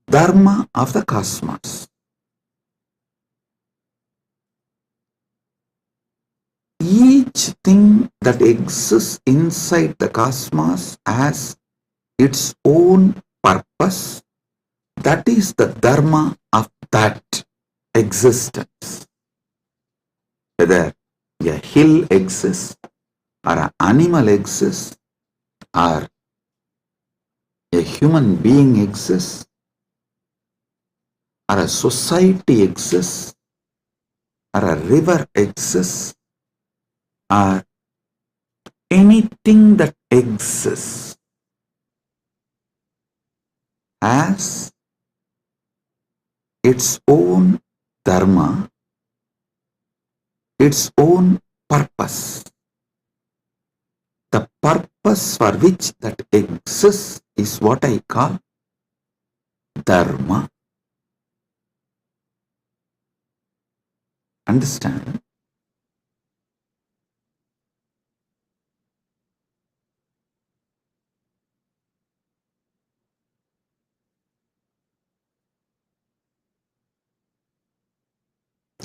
Dharma of the cosmos. Each thing that exists inside the cosmos has its own purpose. That is the Dharma of that existence. Whether a hill exists, or an animal exists, or a human being exists, or a society exists, or a river exists, or anything that exists has its own dharma, its own purpose. The purpose for which that exists is what I call dharma. Understand?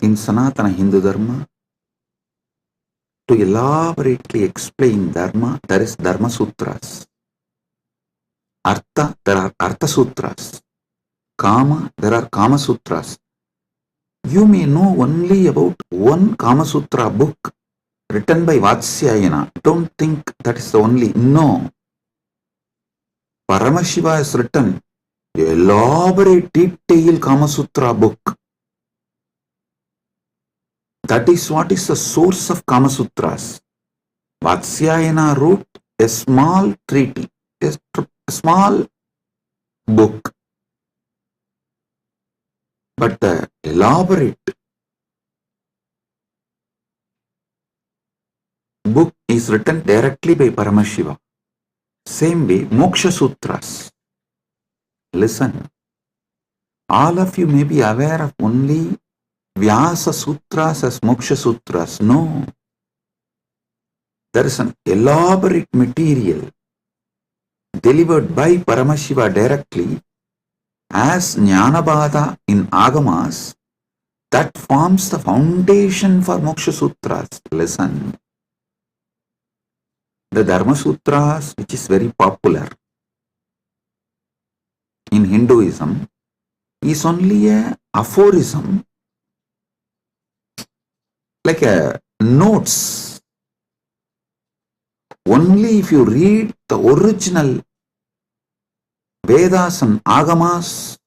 In Sanatana Hindu Dharma, to elaborately explain Dharma, there is Dharma Sutras. Artha, there are Artha Sutras. Kama, there are Kama Sutras. You may know only about one Kama Sutra book written by Vatsyayana. Don't think that is the only. No. Paramashiva has written an elaborate, detailed Kama Sutra book. That is what is the source of Kama Sutras. Vatsyayana wrote a small treaty, a small book. But the elaborate book is written directly by Paramashiva. Same way, Moksha Sutras. Listen, all of you may be aware of only Vyasa Sutras as Moksha Sutras. No. There is an elaborate material delivered by Paramashiva directly as Jnanabhada in Agamas that forms the foundation for Moksha Sutras. Listen. The Dharma Sutras, which is very popular in Hinduism, is only a aphorism, like a notes. Only if you read the original Vedas and Agamas,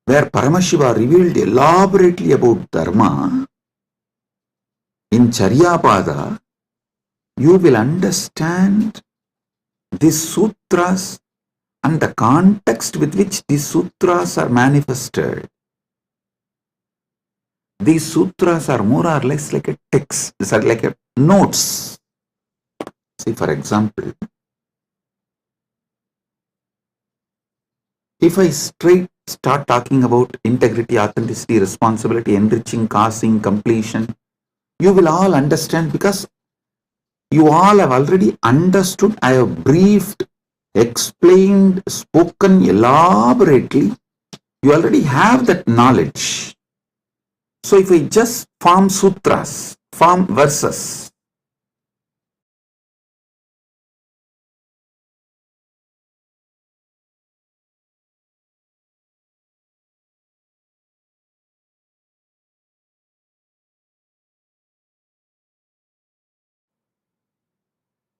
where Paramashiva revealed elaborately about Dharma, in Charyapada, you will understand these sutras and the context with which these sutras are manifested. These sutras are more or less like a text, these are like a notes. See, for example, if I start talking about integrity, authenticity, responsibility, enriching, causing, completion, you will all understand because you all have already understood. I have briefed, explained, spoken elaborately. You already have that knowledge. So if I just form sutras, form verses,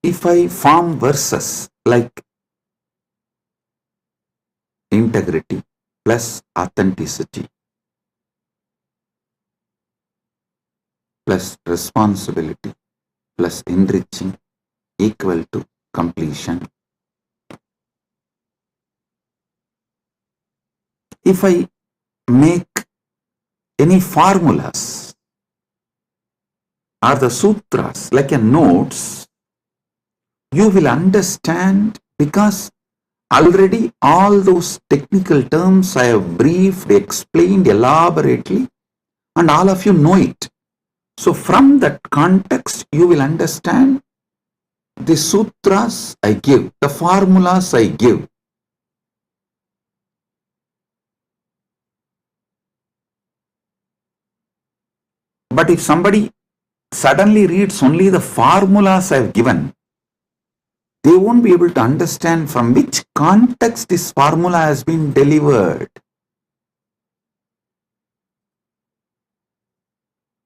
if I form verses like integrity plus authenticity plus responsibility plus enriching equal to completion. If I make any formulas or the sutras like a notes, you will understand because already all those technical terms I have briefed, explained elaborately, and all of you know it. So from that context, you will understand the sutras I give, the formulas I give. But if somebody suddenly reads only the formulas I have given, they won't be able to understand from which context this formula has been delivered.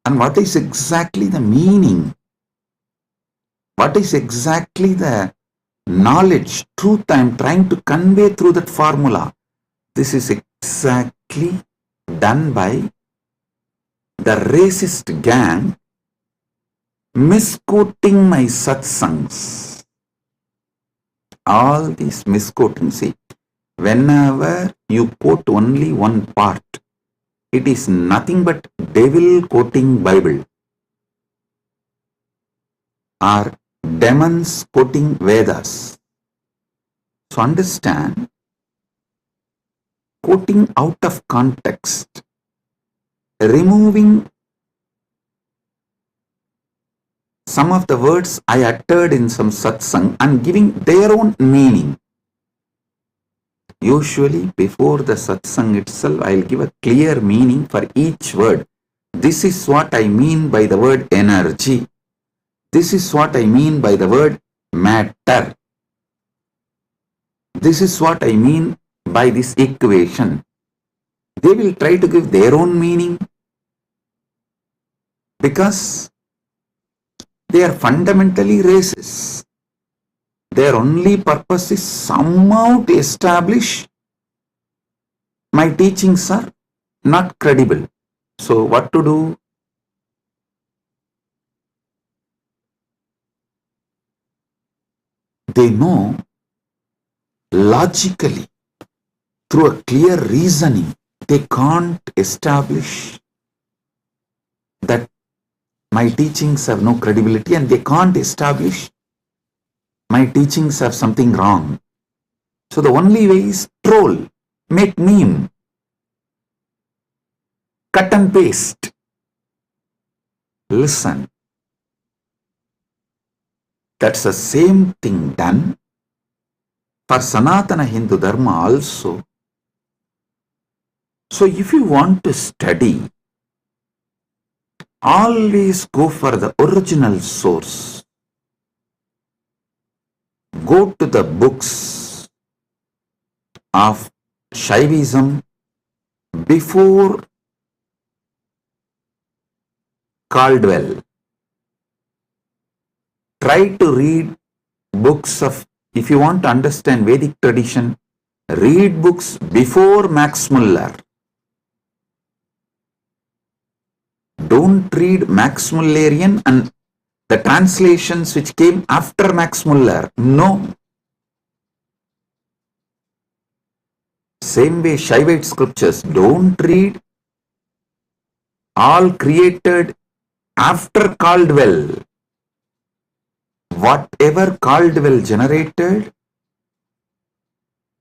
And what is exactly the meaning? What is exactly the knowledge, truth I am trying to convey through that formula? This is exactly done by the racist gang misquoting my satsangs. All these misquoting, see, whenever you quote only one part, it is nothing but devil quoting Bible or demons quoting Vedas. So understand, quoting out of context, removing some of the words I uttered in some satsang and giving their own meaning. Usually before the satsang itself, I'll give a clear meaning for each word. This is what I mean by the word energy. This is what I mean by the word matter. This is what I mean by this equation. They will try to give their own meaning because they are fundamentally racist. Their only purpose is somehow to establish my teachings are not credible. So what to do? They know logically, through a clear reasoning, they can't establish that my teachings have no credibility, and they can't establish my teachings have something wrong. So the only way is troll, make meme, cut and paste. Listen, that's the same thing done for Sanatana Hindu Dharma also. So if you want to study, always go for the original source. Go to the books of Shaivism before Caldwell. Try to read books of, if you want to understand Vedic tradition, read books before Max Muller. Don't read Max Mullerian and the translations which came after Max Muller. No. Same way Shaivite scriptures, don't read all created after Caldwell. Whatever Caldwell generated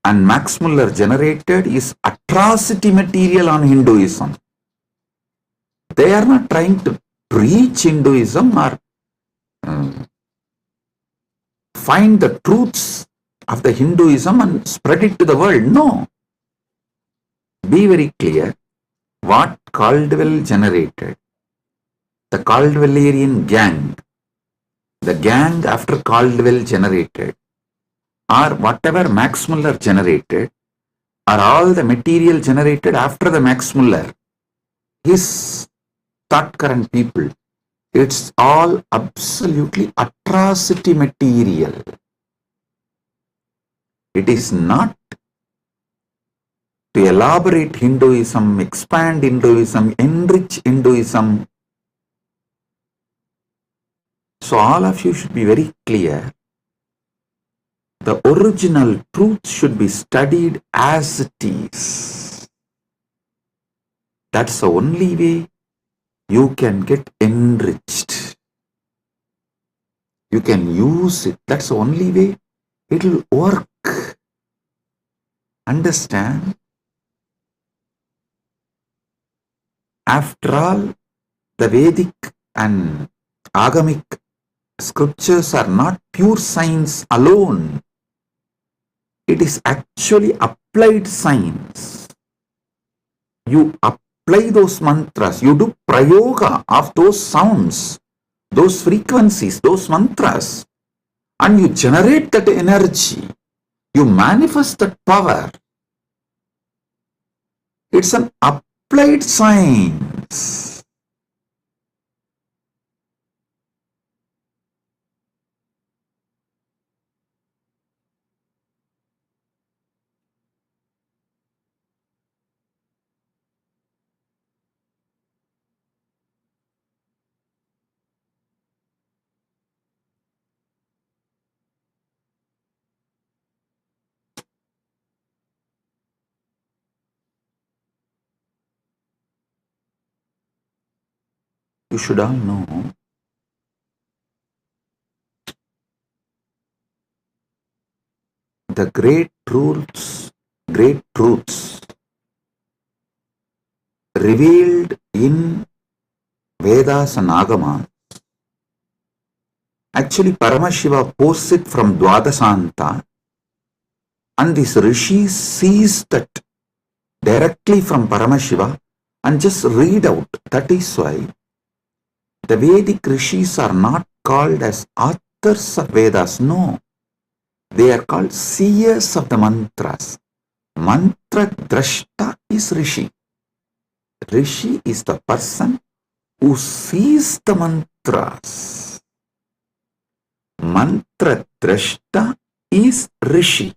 and Max Muller generated is atrocity material on Hinduism. They are not trying to preach Hinduism or find the truths of the Hinduism and spread it to the world. No. Be very clear what Caldwell generated. The Caldwellerian gang, the gang after Caldwell generated, or whatever Max Muller generated, are all the material generated after the Max Muller. His thought current people, it's all absolutely atrocity material. It is not to elaborate Hinduism, expand Hinduism, enrich Hinduism. So all of you should be very clear. The original truth should be studied as it is. That's the only way you can get enriched. You can use it. That's the only way it will work. Understand? After all, the Vedic and Agamic scriptures are not pure science alone. It is actually applied science. You apply those mantras, you do prayoga of those sounds, those frequencies, those mantras, and you generate that energy. You manifest that power. It's an applied science. You should all know the great truths revealed in Vedas and Agamas. Actually, Paramashiva posts it from Dwadasanta, and this Rishi sees that directly from Paramashiva and just read out. That is why the Vedic Rishis are not called as authors of Vedas. No, they are called seers of the mantras. Mantra Drashta is Rishi. Rishi is the person who sees the mantras. Mantra Drashta is Rishi.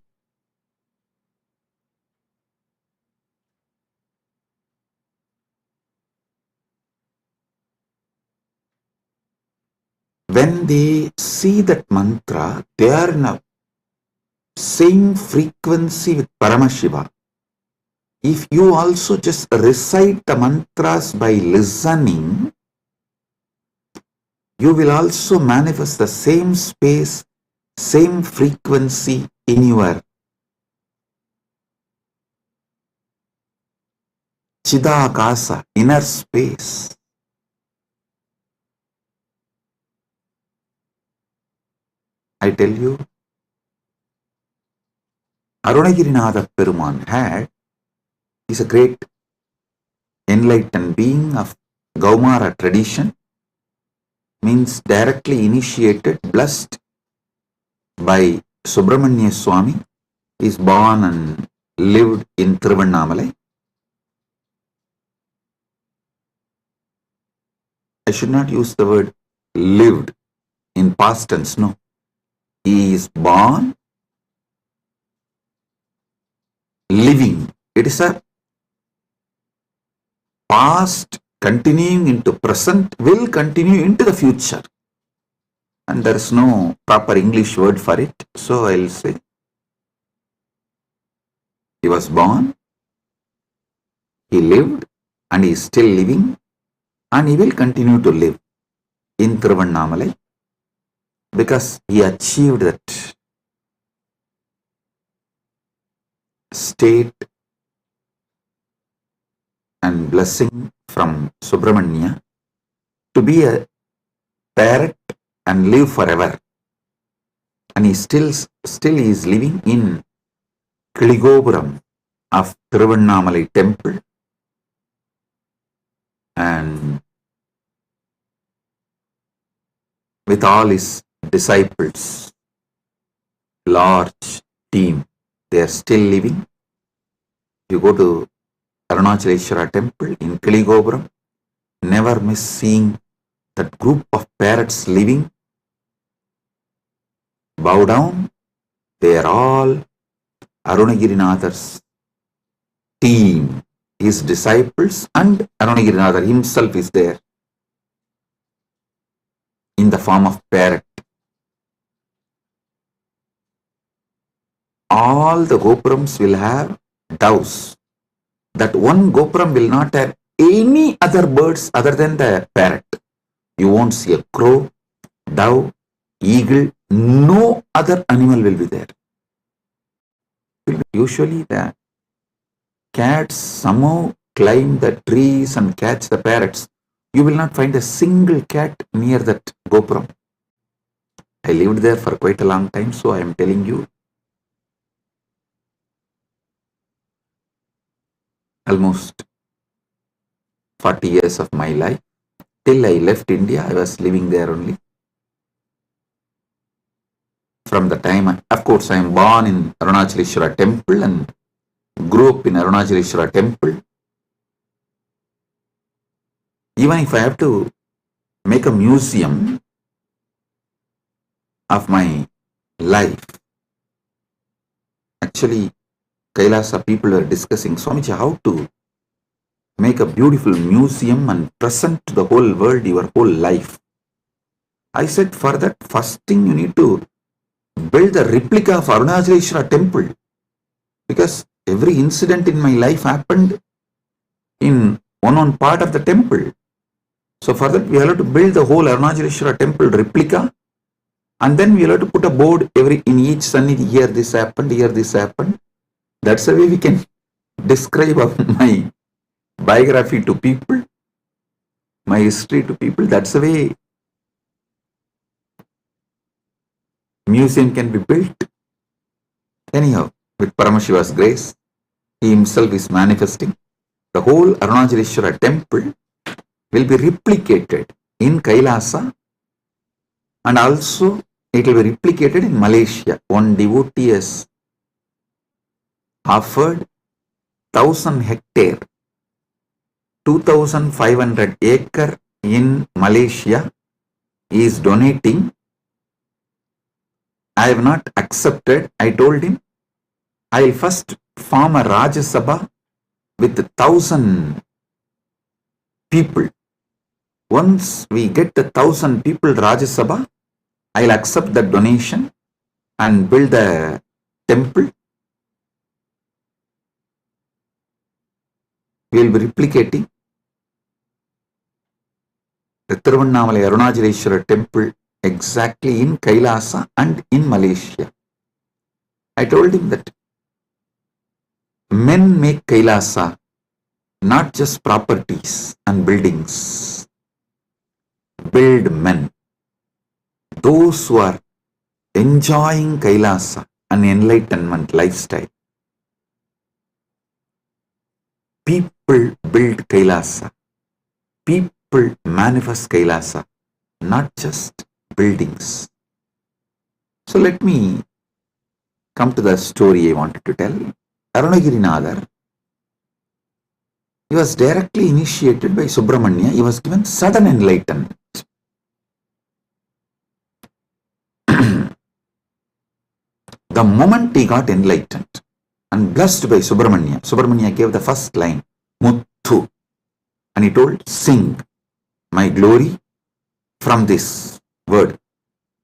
When they see that mantra, they are in a same frequency with Paramashiva. If you also just recite the mantras by listening, you will also manifest the same space, same frequency in your Chidakasa, inner space. I tell you, Arunagirinatha Peruman is a great enlightened being of Gaumara tradition, means directly initiated, blessed by Subramanya Swami. He is born and lived in Tiruvannamalai. I should not use the word lived in past tense, no. He is born, living. It is a past continuing into present, will continue into the future. And there is no proper English word for it. So I will say, he was born, he lived, and he is still living, and he will continue to live in Tiruvannamalai because he achieved that state and blessing from Subramanya to be a parrot and live forever. And he still is living in Kiligopuram of Tiruvannamalai temple, and with all his disciples, large team, they are still living. You go to Arunachaleshwara temple in Kiligopuram, never miss seeing that group of parrots living. Bow down, they are all Arunagirinatha's team, his disciples, and Arunagirinatha himself is there in the form of parrot. All the gopurams will have doves. That one gopuram will not have any other birds other than the parrot. You won't see a crow, dove, eagle, no other animal will be there. Usually the cats somehow climb the trees and catch the parrots. You will not find a single cat near that gopuram. I lived there for quite a long time, so I am telling you. Almost 40 years of my life. Till I left India, I was living there only. From the time, of course, I am born in Arunachaleshwara temple and grew up in Arunachaleshwara temple. Even if I have to make a museum of my life, actually, Kailasa people are discussing, Swamiji, how to make a beautiful museum and present to the whole world your whole life. I said, for that, first thing you need to build a replica of Arunachaleshwara temple, because every incident in my life happened in one part of the temple. So for that, we have to build the whole Arunachaleshwara temple replica, and then we have to put a board in each sannidhi. Here this happened, here this happened. That's the way we can describe my biography to people, my history to people. That's the way museum can be built. Anyhow, with Paramashiva's grace, he himself is manifesting. The whole Arunachaleshwara temple will be replicated in Kailasa, and also it will be replicated in Malaysia. One devotee has offered 1,000 hectare, 2,500 acre in Malaysia. He is donating. I have not accepted. I told him, I will first form a Rajya Sabha with 1,000 people. Once we get the 1,000 people Rajya Sabha, I will accept the donation and build the temple. We will be replicating the Tiruvannamalai Arunachaleshwara temple exactly in Kailasa and in Malaysia. I told him that men make Kailasa, not just properties and buildings. Build men. Those who are enjoying Kailasa, an enlightenment lifestyle. People build Kailasa. People manifest Kailasa, not just buildings. So let me come to the story I wanted to tell. Arunagirinadar, he was directly initiated by Subramanya. He was given sudden enlightenment. The moment he got enlightened and blessed by Subramanya, Subramanya gave the first line, Muthu, and he told, sing my glory from this word.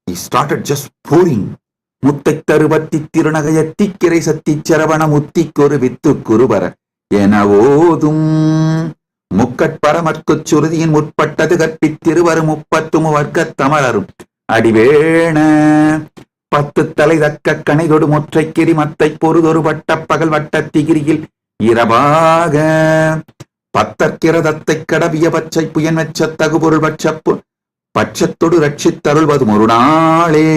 He started just pouring. Muttai tarubatti tirunagayatti kirai satti charavana mutti koru vittu kurubara enavodum mukkat paramarkuchurudin mutpattadu karpittiruvaru muppattumu varkat tamararum adivena பத்து தலை தக்க கணைதொடு முற்றைக்கிரி மத்தை பொறுதொரு வட்ட பகல் வட்ட திகிரியில் இரவாக பத்தற்கிரதத்தை கடவிய பச்சை புயன் வெச்ச தகுபொருள் பட்சப்பு பட்சத்தொடு ரட்சித்தருள்வது ஒரு நாளே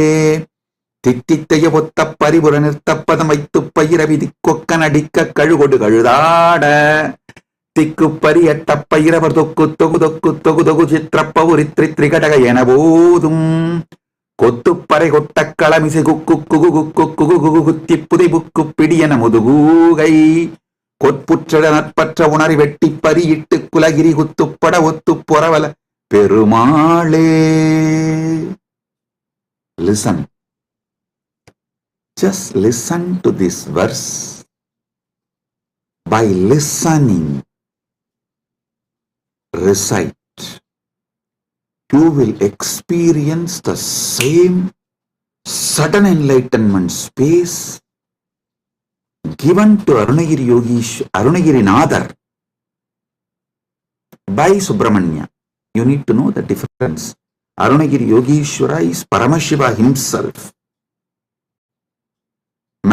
தித்தித்தைய ஒத்த பரிபுற நிறுத்தப்பதம் வைத்து பயிர விதி கொக்கன் அடிக்க கழுகொடு கழுதாட திக்கு பரியட்ட பயிரவர் தொக்கு தொகு தொக்கு தொகு தொகு சித்திரப்பவுரி திரிகடக என போதும் கொத்துப்பறை கொட்ட களமிசை குக்கு குகு குக்கு குகு குகு குத்தி புதை புக்கு பிடியன முதுகூகை கொற்புற்ற நற்பற்ற உணரி வெட்டி பறியிட்டு குலகிரி குத்துப்பட ஒத்து பொறவல பெருமாளே. Listen. Just listen to this verse. By listening, recite. You will experience the same sudden enlightenment space given to Arunagiri Nadar by Subramanya. You need to know the difference. Arunagiri Yogishwara is Paramashiva himself,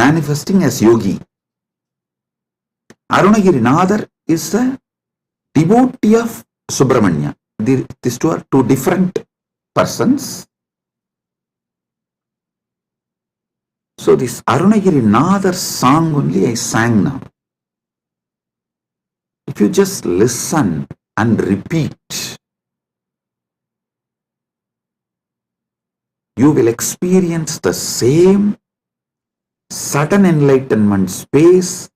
manifesting as yogi. Arunagiri Nadar is a devotee of Subramanya. These two are two different persons. So this Arunagiri Nadar song only I sang now. If you just listen and repeat, you will experience the same sudden enlightenment space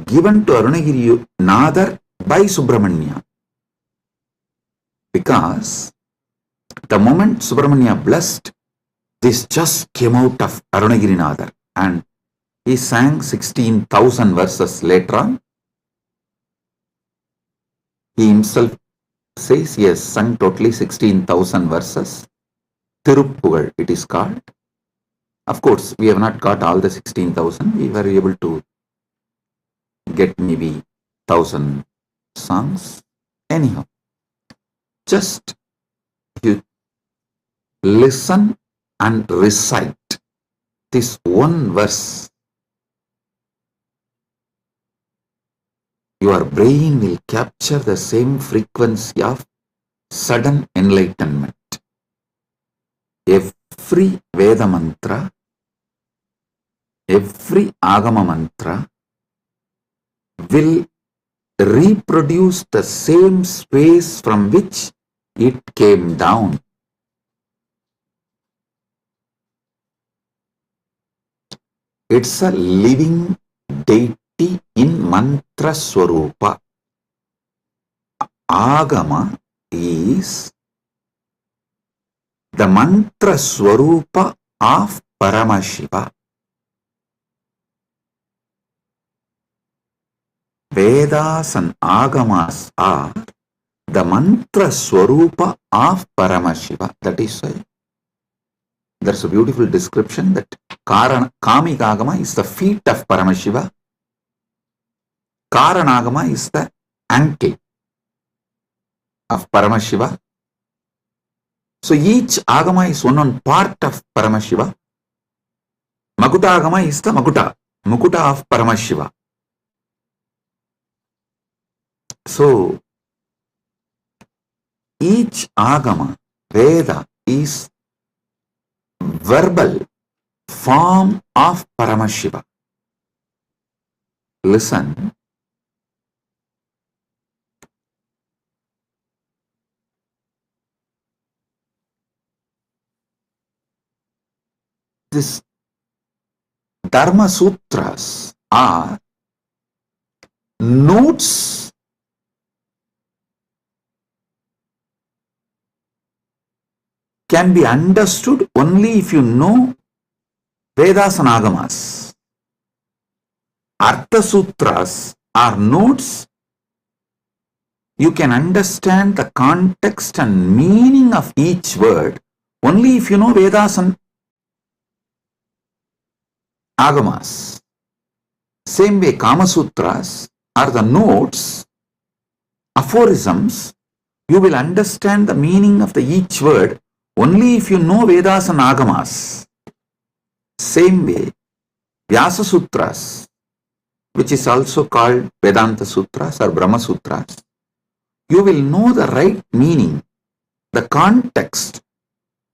given to Arunagiri Nadar by Subramanya. Because the moment Subramanya blessed, this just came out of Arunagiri Nadar, and he sang 16,000 verses later on. He himself says he has sung totally 16,000 verses. Tiruppugal it is called. Of course, we have not got all the 16,000. We were able to get maybe 1,000 songs. Anyhow, just you listen and recite this one verse, your brain will capture the same frequency of sudden enlightenment. Every Veda mantra, every Agama mantra will reproduce the same space from which it came down. It's a living deity in mantra swarupa. Agama is the mantra swarupa of Paramashiva. Vedas and Agamas are the mantra swarupa of Paramashiva. That is why there's a beautiful description that Kamika Agama is the feet of Paramashiva. Karanagama is the ankle of Paramashiva. So each Agama is one part of Paramashiva. Makuta Agama is the Mukuta of Paramashiva. So each Agama, Veda, is verbal form of Paramashiva. Listen. This Dharma Sutras are notes can be understood only if you know Vedas and Agamas. Artha Sutras are notes you can understand the context and meaning of each word only if you know Vedas and Agamas. Same way, Kama Sutras are the notes, aphorisms. You will understand the meaning of the each word only if you know Vedas and Agamas. Same way, Vyasa Sutras, which is also called Vedanta Sutras or Brahma Sutras, you will know the right meaning, the context,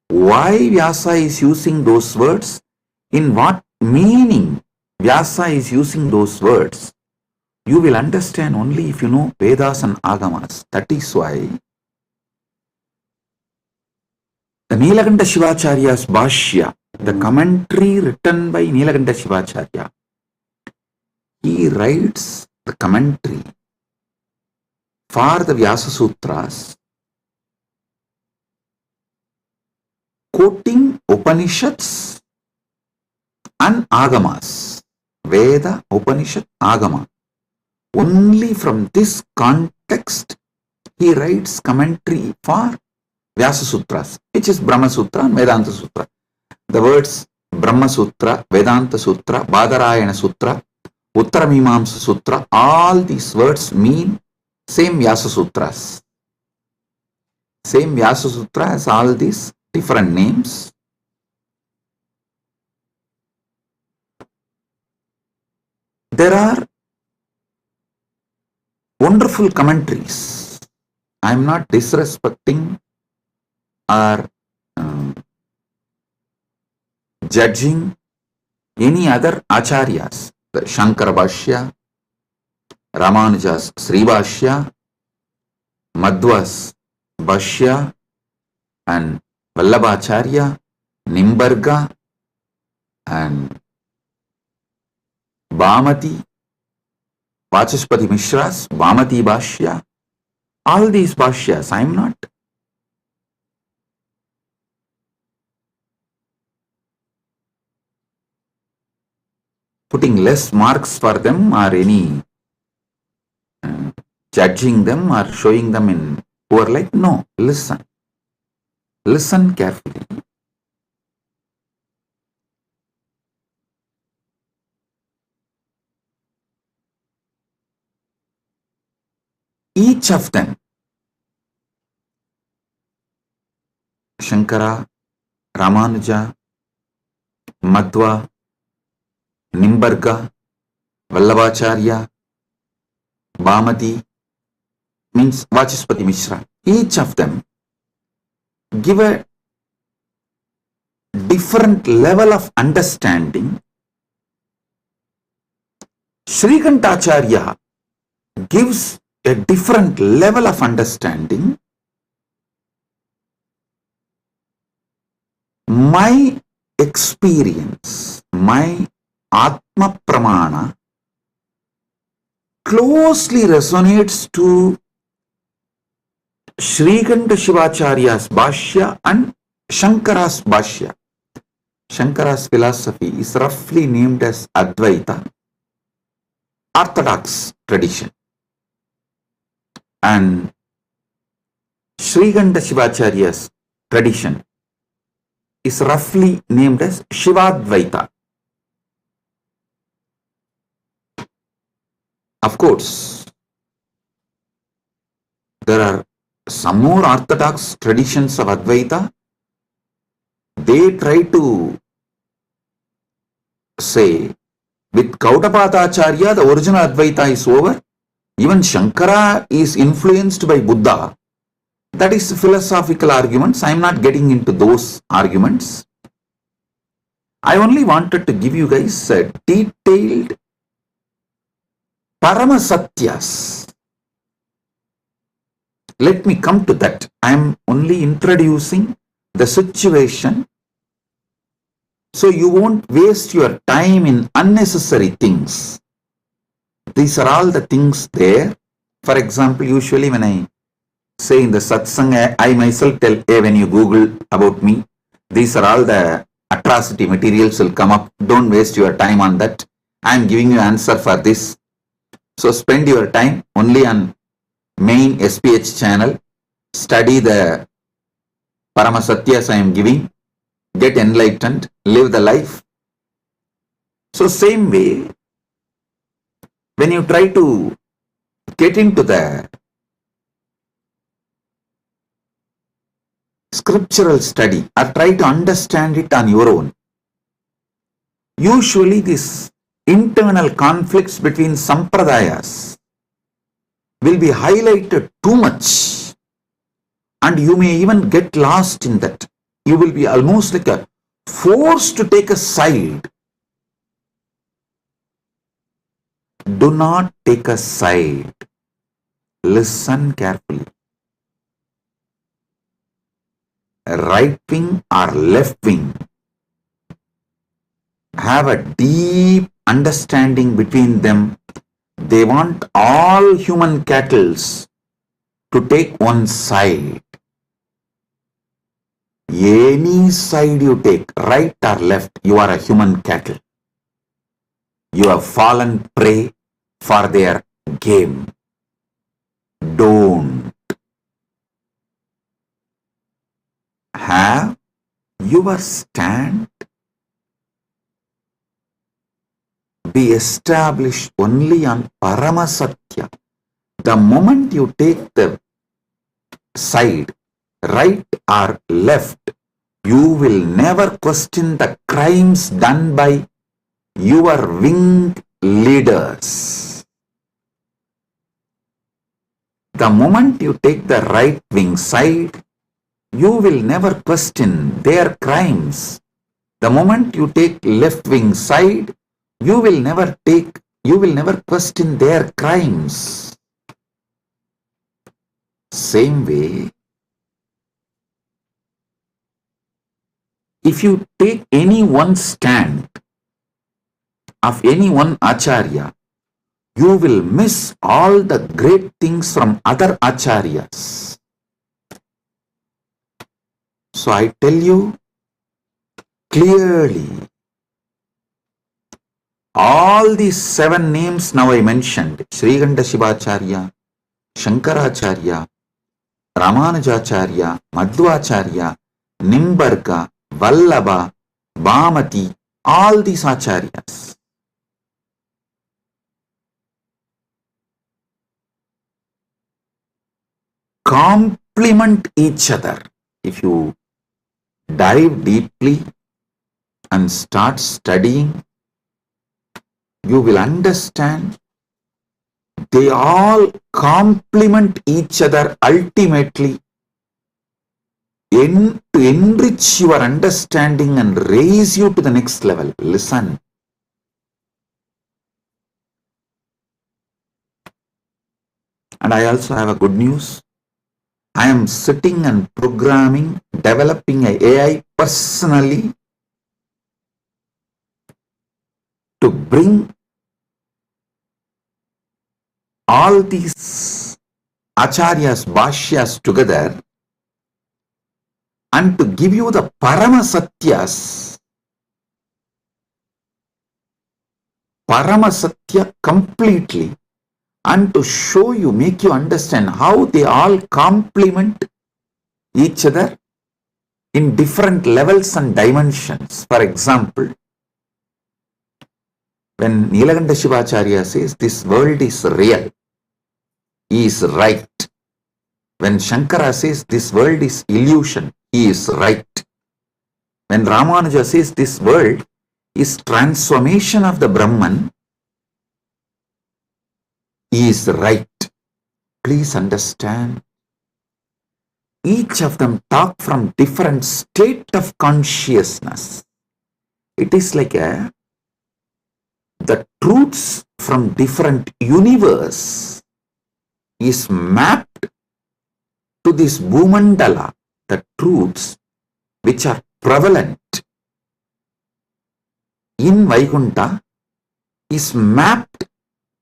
why Vyasa is using those words, in what meaning Vyasa is using those words. You will understand only if you know Vedas and Agamas. That is why the Nilakanta Shivacharya's Bhashya, the commentary written by Nilakanta Shivacharya, he writes the commentary for the Vyasa Sutras, quoting Upanishads and Agamas, Veda, Upanishad, Agama. Only from this context he writes commentary for Vyasa Sutras, which is Brahma Sutra and Vedanta Sutra. The words Brahma Sutra, Vedanta Sutra, Badarayana Sutra, Uttaramimamsa Sutra, all these words mean same Vyasa Sutras. Same Vyasa Sutra has all these different names. There are wonderful commentaries. I am not disrespecting or judging any other acharyas. The Shankara Bhashya, Ramanuja's Sri Bhashya, Madhva's Bhashya, and Vallabhacharya, Nimbarga, and Bhamati, Vachaspati Mishra's Bhamati Bhashya. All these Bhashyas, I am not putting less marks for them or any judging them or showing them in poor light. No, listen. Listen carefully. Each of them Shankara, Ramanuja, Madhva, Nimbarga, Vallabhacharya, Bhamati, means Vachaspati Mishra. Each of them give a different level of understanding. Srikantacharya gives a different level of understanding. My experience, my Atma Pramana closely resonates to Srikanta Shivacharya's Bhashya and Shankara's Bhashya. Shankara's philosophy is roughly named as Advaita, Orthodox tradition. And Srikanta Shivacharya's tradition is roughly named as Shivadvaita. Of course, there are some more orthodox traditions of Advaita. They try to say, with Gaudapadacharya, the original Advaita is over. Even Shankara is influenced by Buddha. That is philosophical arguments. I am not getting into those arguments. I only wanted to give you guys a detailed Paramasatyas. Let me come to that. I am only introducing the situation so you won't waste your time in unnecessary things. These are all the things there. For example, usually when I say in the satsang, I myself tell, hey, when you Google about me, these are all the atrocity materials will come up. Don't waste your time on that. I am giving you answer for this. So spend your time only on main SPH channel. Study the Paramasatyas I am giving. Get enlightened. Live the life. So same way, when you try to get into the scriptural study or try to understand it on your own, usually these internal conflicts between sampradayas will be highlighted too much and you may even get lost in that. You will be almost like a forced to take a side. Do not take a side. Listen carefully. Right wing or left wing have a deep understanding between them. They want all human cattle to take one side. Any side you take, right or left, you are a human cattle. You have fallen prey for their game. Don't. Have your stand be established only on Paramasatya. The moment you take the side, right or left, you will never question the crimes done by your wing leaders. The moment you take the right wing side, you will never question their crimes. The moment you take left wing side, you will never question their crimes. Same way, if you take any one stand of any one acharya, you will miss all the great things from other acharyas. So I tell you clearly, all these 7 names now I mentioned, Srikanta Shivacharya, Shankaracharya, Ramanujacharya, Madhvacharya, Nimbarga, Vallabha, Bhamati, all these acharyas complement each other. If you dive deeply and start studying, you will understand they all complement each other ultimately to enrich your understanding and raise you to the next level. Listen. And I also have a good news. I am sitting and programming, developing an AI personally to bring all these acharyas, bhashyas together and to give you the Paramasatya completely, and to show you, make you understand how they all complement each other in different levels and dimensions. For example, when Nilakanta Shivacharya says this world is real, he is right. When Shankara says this world is illusion, he is right. When Ramanuja says this world is transformation of the Brahman, he is right. Please understand. Each of them talk from different state of consciousness. It is like the truths from different universe is mapped to this Bhumandala, the truths which are prevalent in Vaikuntha is mapped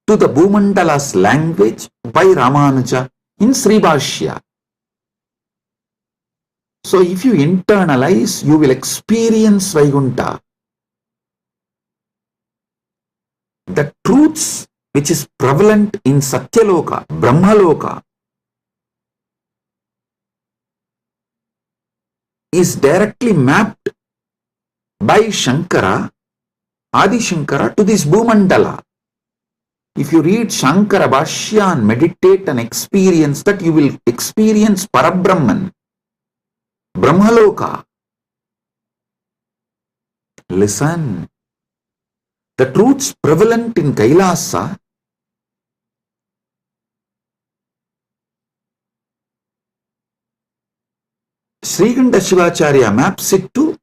to the Bhumandala's language by Ramanuja in Sribhashya. So if you internalize, you will experience Vaikuntha. The truths which is prevalent in Satyaloka, Brahmaloka, is directly mapped by Shankara, Adi Shankara, to this Bhumandala. If you read Shankara Bhashya and meditate and experience that, you will experience Parabrahman, Brahmaloka. Listen. The truths prevalent in Kailasa Srikanta Shivacharya maps it to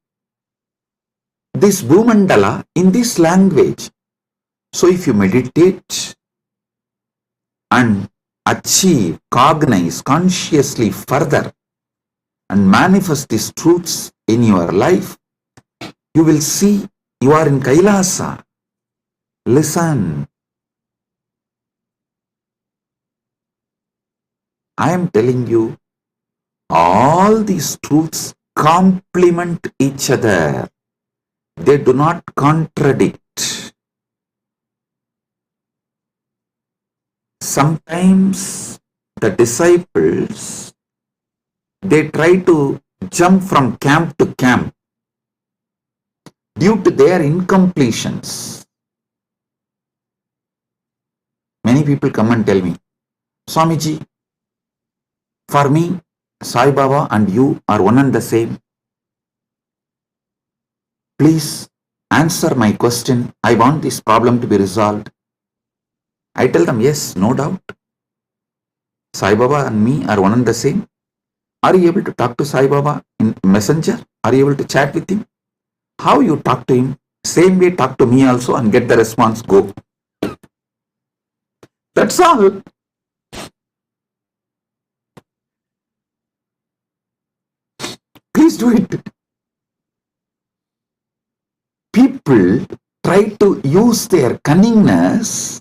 this Bhumandala in this language. So if you meditate and achieve, cognize consciously further and manifest these truths in your life, you will see you are in Kailasa. Listen. I am telling you, all these truths complement each other. They do not contradict. Sometimes the disciples, they try to jump from camp to camp due to their incompletions. Many people come and tell me, Swamiji, for me, Sai Baba and you are one and the same. Please answer my question. I want this problem to be resolved. I tell them, yes, no doubt. Sai Baba and me are one and the same. Are you able to talk to Sai Baba in Messenger? Are you able to chat with him? How you talk to him? Same way talk to me also and get the response, go. That's all. Please do it. People try to use their cunningness.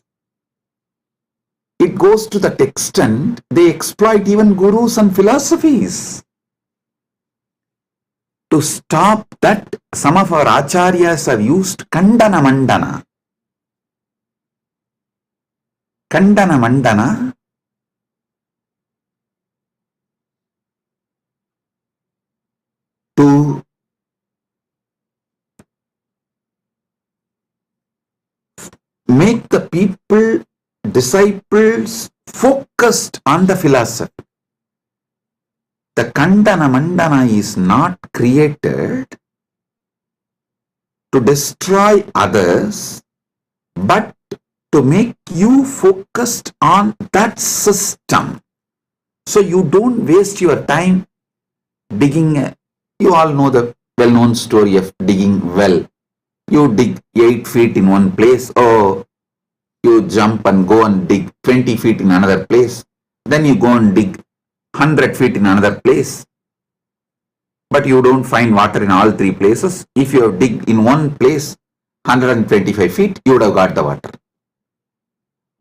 It goes to that extent, they exploit even gurus and philosophies. To stop that, some of our acharyas have used Kandana Mandana. Kandana Mandana to make the people, disciples, focused on the philosophy. The Kandana Mandana is not created to destroy others, but to make you focused on that system. So you don't waste your time digging. You all know the well-known story of digging well. You dig 8 feet in one place, or you jump and go and dig 20 feet in another place. Then you go and dig 100 feet in another place. But you don't find water in all 3 places. If you have dig in one place 125 feet, you would have got the water.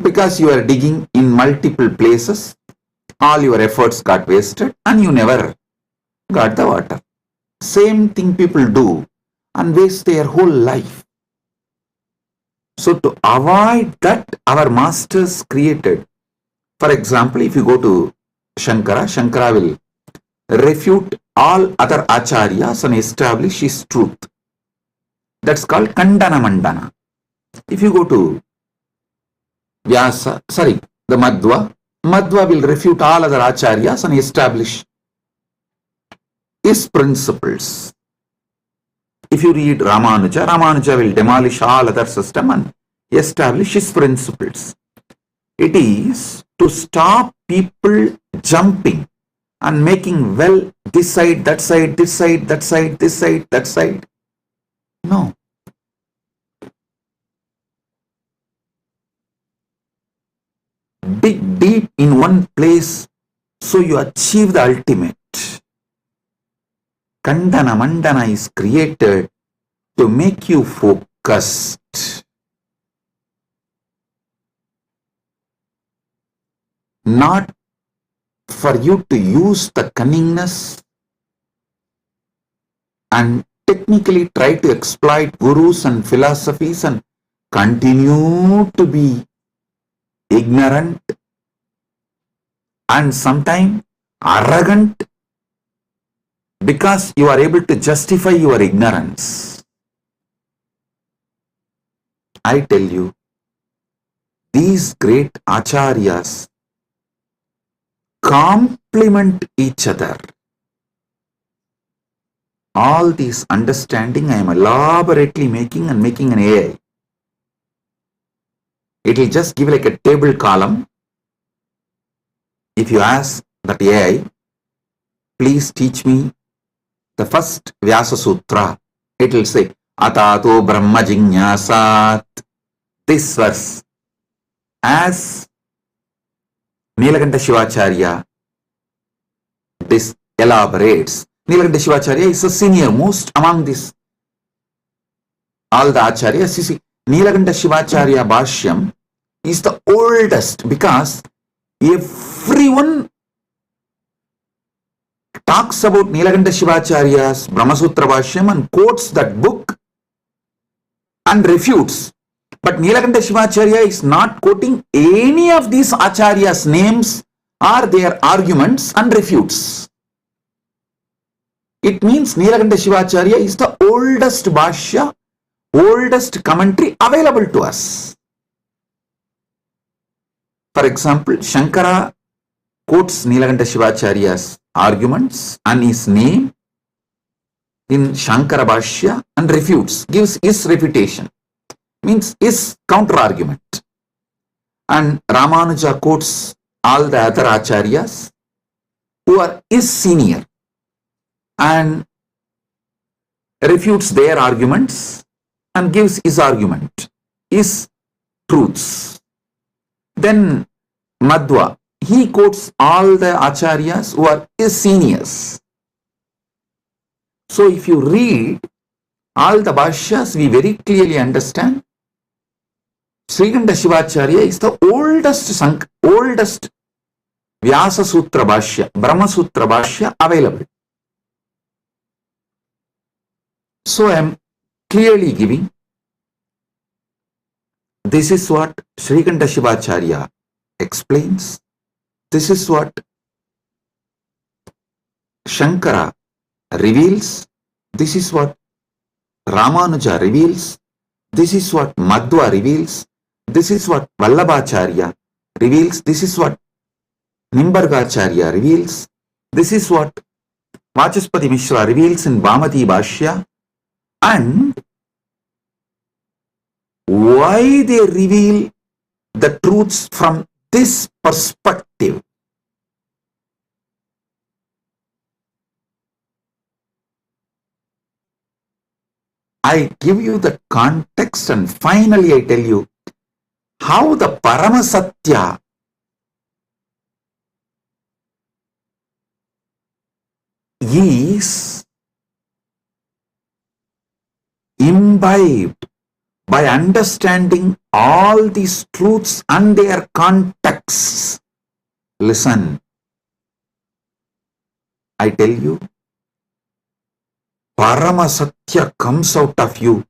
Because you are digging in multiple places, all your efforts got wasted and you never got the water. Same thing people do and waste their whole life. So to avoid that, our masters created. For example, if you go to Shankara will refute all other acharyas and establish his truth. That's called Kandana Mandana. If you go to the Madhva will refute all other acharyas and establish his principles. If you read Ramanuja will demolish all other system and establish his principles. It is to stop people jumping and making well this side, that side, this side, that side, this side, that side. No. Dig deep in one place so you achieve the ultimate. Kandana Mandana is created to make you focused. Not for you to use the cunningness and technically try to exploit gurus and philosophies and continue to be ignorant and sometimes arrogant because you are able to justify your ignorance. I tell you, these great acharyas complement each other. All this understanding I am elaborately making an AI. It will just give like a table column. If you ask that AI, please teach me the first Vyasa Sutra, it will say, Atato Brahma Jinyasat. This verse, as Nilakanta Shivacharya this elaborates. Nilakanta Shivacharya is the senior most among this. All the acharyas, you see, Nilakanta Shivacharya Bhashyam is the oldest because everyone talks about Nilakanta Shivacharya's Brahmasutra Bhashyam and quotes that book and refutes. But Nilakanta Shivacharya is not quoting any of these acharyas' names or their arguments and refutes. It means Nilakanta Shivacharya is the oldest Bhashya, oldest commentary available to us. For example, Shankara quotes Nilakanta Shivacharya's arguments and his name in Shankara Bhashya and refutes, gives his refutation, means his counter argument. And Ramanuja quotes all the other acharyas who are his senior and refutes their arguments and gives his argument, his truths. Then Madhva, he quotes all the acharyas who are his seniors. So if you read all the bhashyas, we very clearly understand Srikanta Shivacharya is the oldest Vyasa Sutra Bhashya, Brahma Sutra Bhashya available. So I am clearly giving, this is what Srikanta Shivacharya explains, this is what Shankara reveals, this is what Ramanuja reveals, this is what Madhva reveals, this is what Vallabhacharya reveals, this is what Nimbargacharya reveals, this is what Vachaspati Mishra reveals in Bhamati Bhashya, and why they reveal the truths from this perspective. I give you the context and finally I tell you how the Paramasatya is imbibed by understanding all these truths and their contexts. Listen, I tell you, Paramasatya comes out of you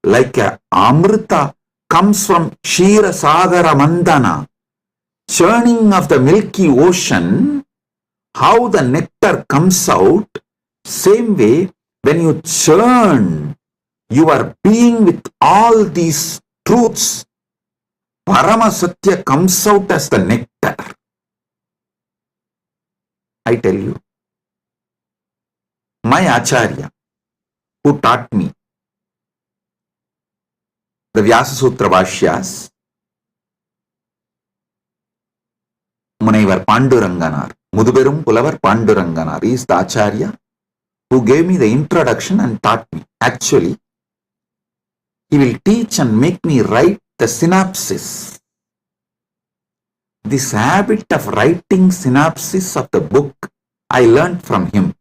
like a Amrita comes from Kshira Sagara Mandana, churning of the milky ocean. How the nectar comes out, same way when you churn your being with all these truths, Paramasatya comes out as the nectar. I tell you, my Acharya, who taught me the Vyasa Sutra Bhashyas, Munaivar Panduranganar, Muduberum Pulavar Panduranganar, is the Acharya who gave me the introduction and taught me. Actually, he will teach and make me write the synopsis. This habit of writing synopsis of the book, I learned from him.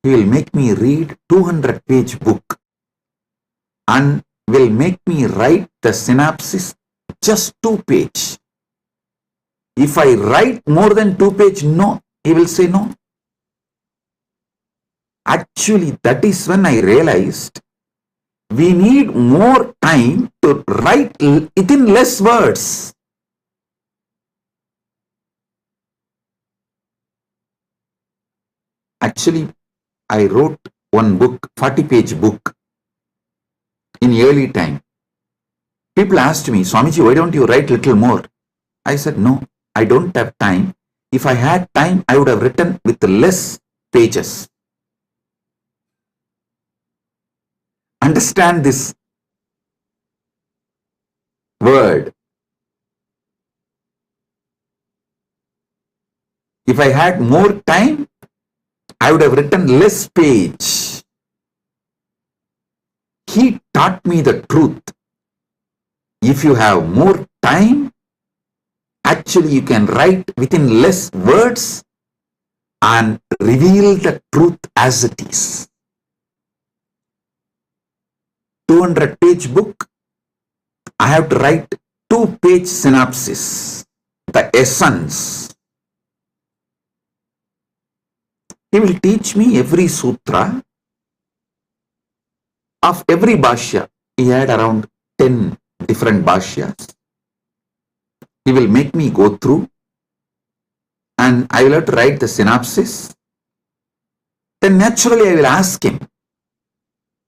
He will make me read 200-page book and will make me write the synopsis just 2-page. If I write more than 2-page, no, he will say no. Actually, that is when I realized we need more time to write it in less words. Actually, I wrote one book, 40-page book, in early time. People asked me, Swamiji, why don't you write little more? I said, no, I don't have time. If I had time, I would have written with less pages. Understand this word. If I had more time, I would have written less page. He taught me the truth. If you have more time, actually you can write within less words and reveal the truth as it is. 200-page book, I have to write 2-page synopsis, the essence. He will teach me every sutra of every bhashya. He had around 10 different bhashyas. He will make me go through and I will have to write the synopsis. Then naturally I will ask him,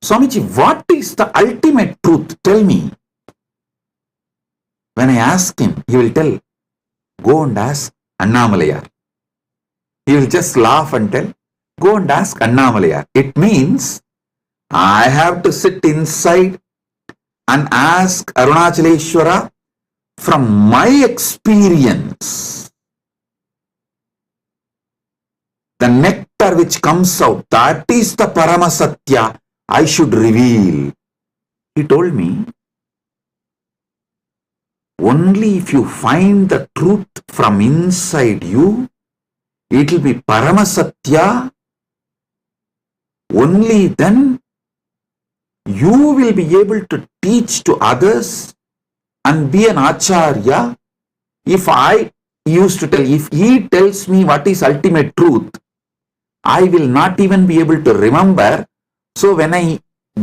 Swamiji, what is the ultimate truth? Tell me. When I ask him, he will tell, go and ask Annamalayar. He will just laugh and tell, go and ask Annamalayar. It means I have to sit inside and ask Arunachaleshwara from my experience. The nectar which comes out, that is the Paramasatya I should reveal. He told me, only if you find the truth from inside you, it will be Paramasatya. Only then you will be able to teach to others and be an Acharya. If I used to tell, if he tells me what is ultimate truth, I will not even be able to remember. So when I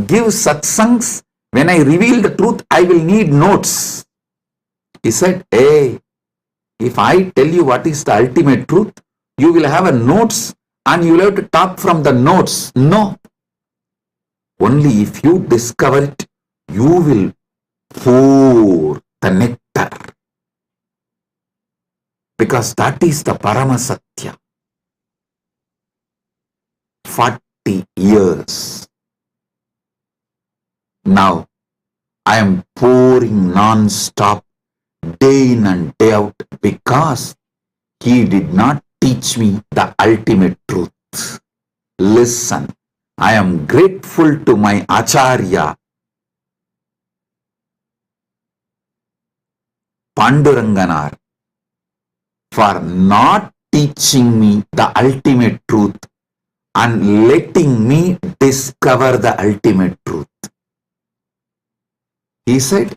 give satsangs, when I reveal the truth, I will need notes. He said, hey, if I tell you what is the ultimate truth, you will have a notes and you will have to talk from the notes. No. Only if you discover it, you will pour the nectar. Because that is the Paramasatya. 40 years. Now, I am pouring non-stop, day in and day out, because he did not teach me the ultimate truth. Listen, I am grateful to my Acharya, Panduranganar, for not teaching me the ultimate truth and letting me discover the ultimate truth. He said,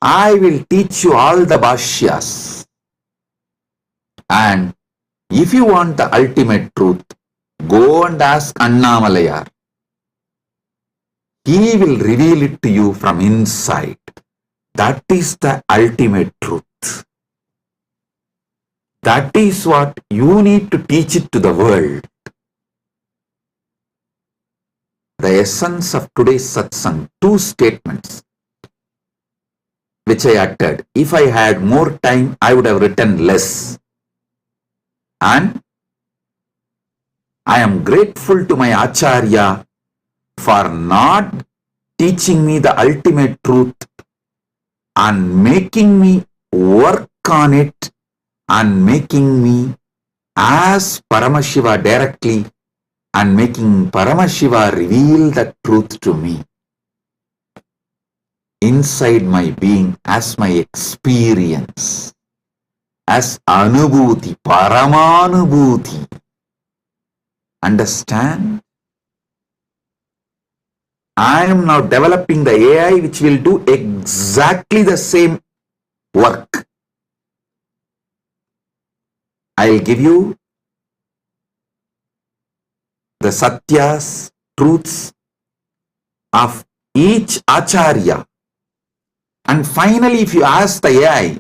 I will teach you all the bhashyas, and if you want the ultimate truth, go and ask Annamalayar. He will reveal it to you from inside. That is the ultimate truth. That is what you need to teach it to the world. The essence of today's satsang, 2 statements which I uttered. If I had more time, I would have written less. And I am grateful to my Acharya for not teaching me the ultimate truth and making me work on it and making me ask Paramashiva directly and making Paramashiva reveal the truth to me inside my being as my experience, as anubhuti, paramanubhuti. Understand? I am now developing the AI which will do exactly the same work. I will give you the satyas, truths of each acharya. And finally, if you ask the AI,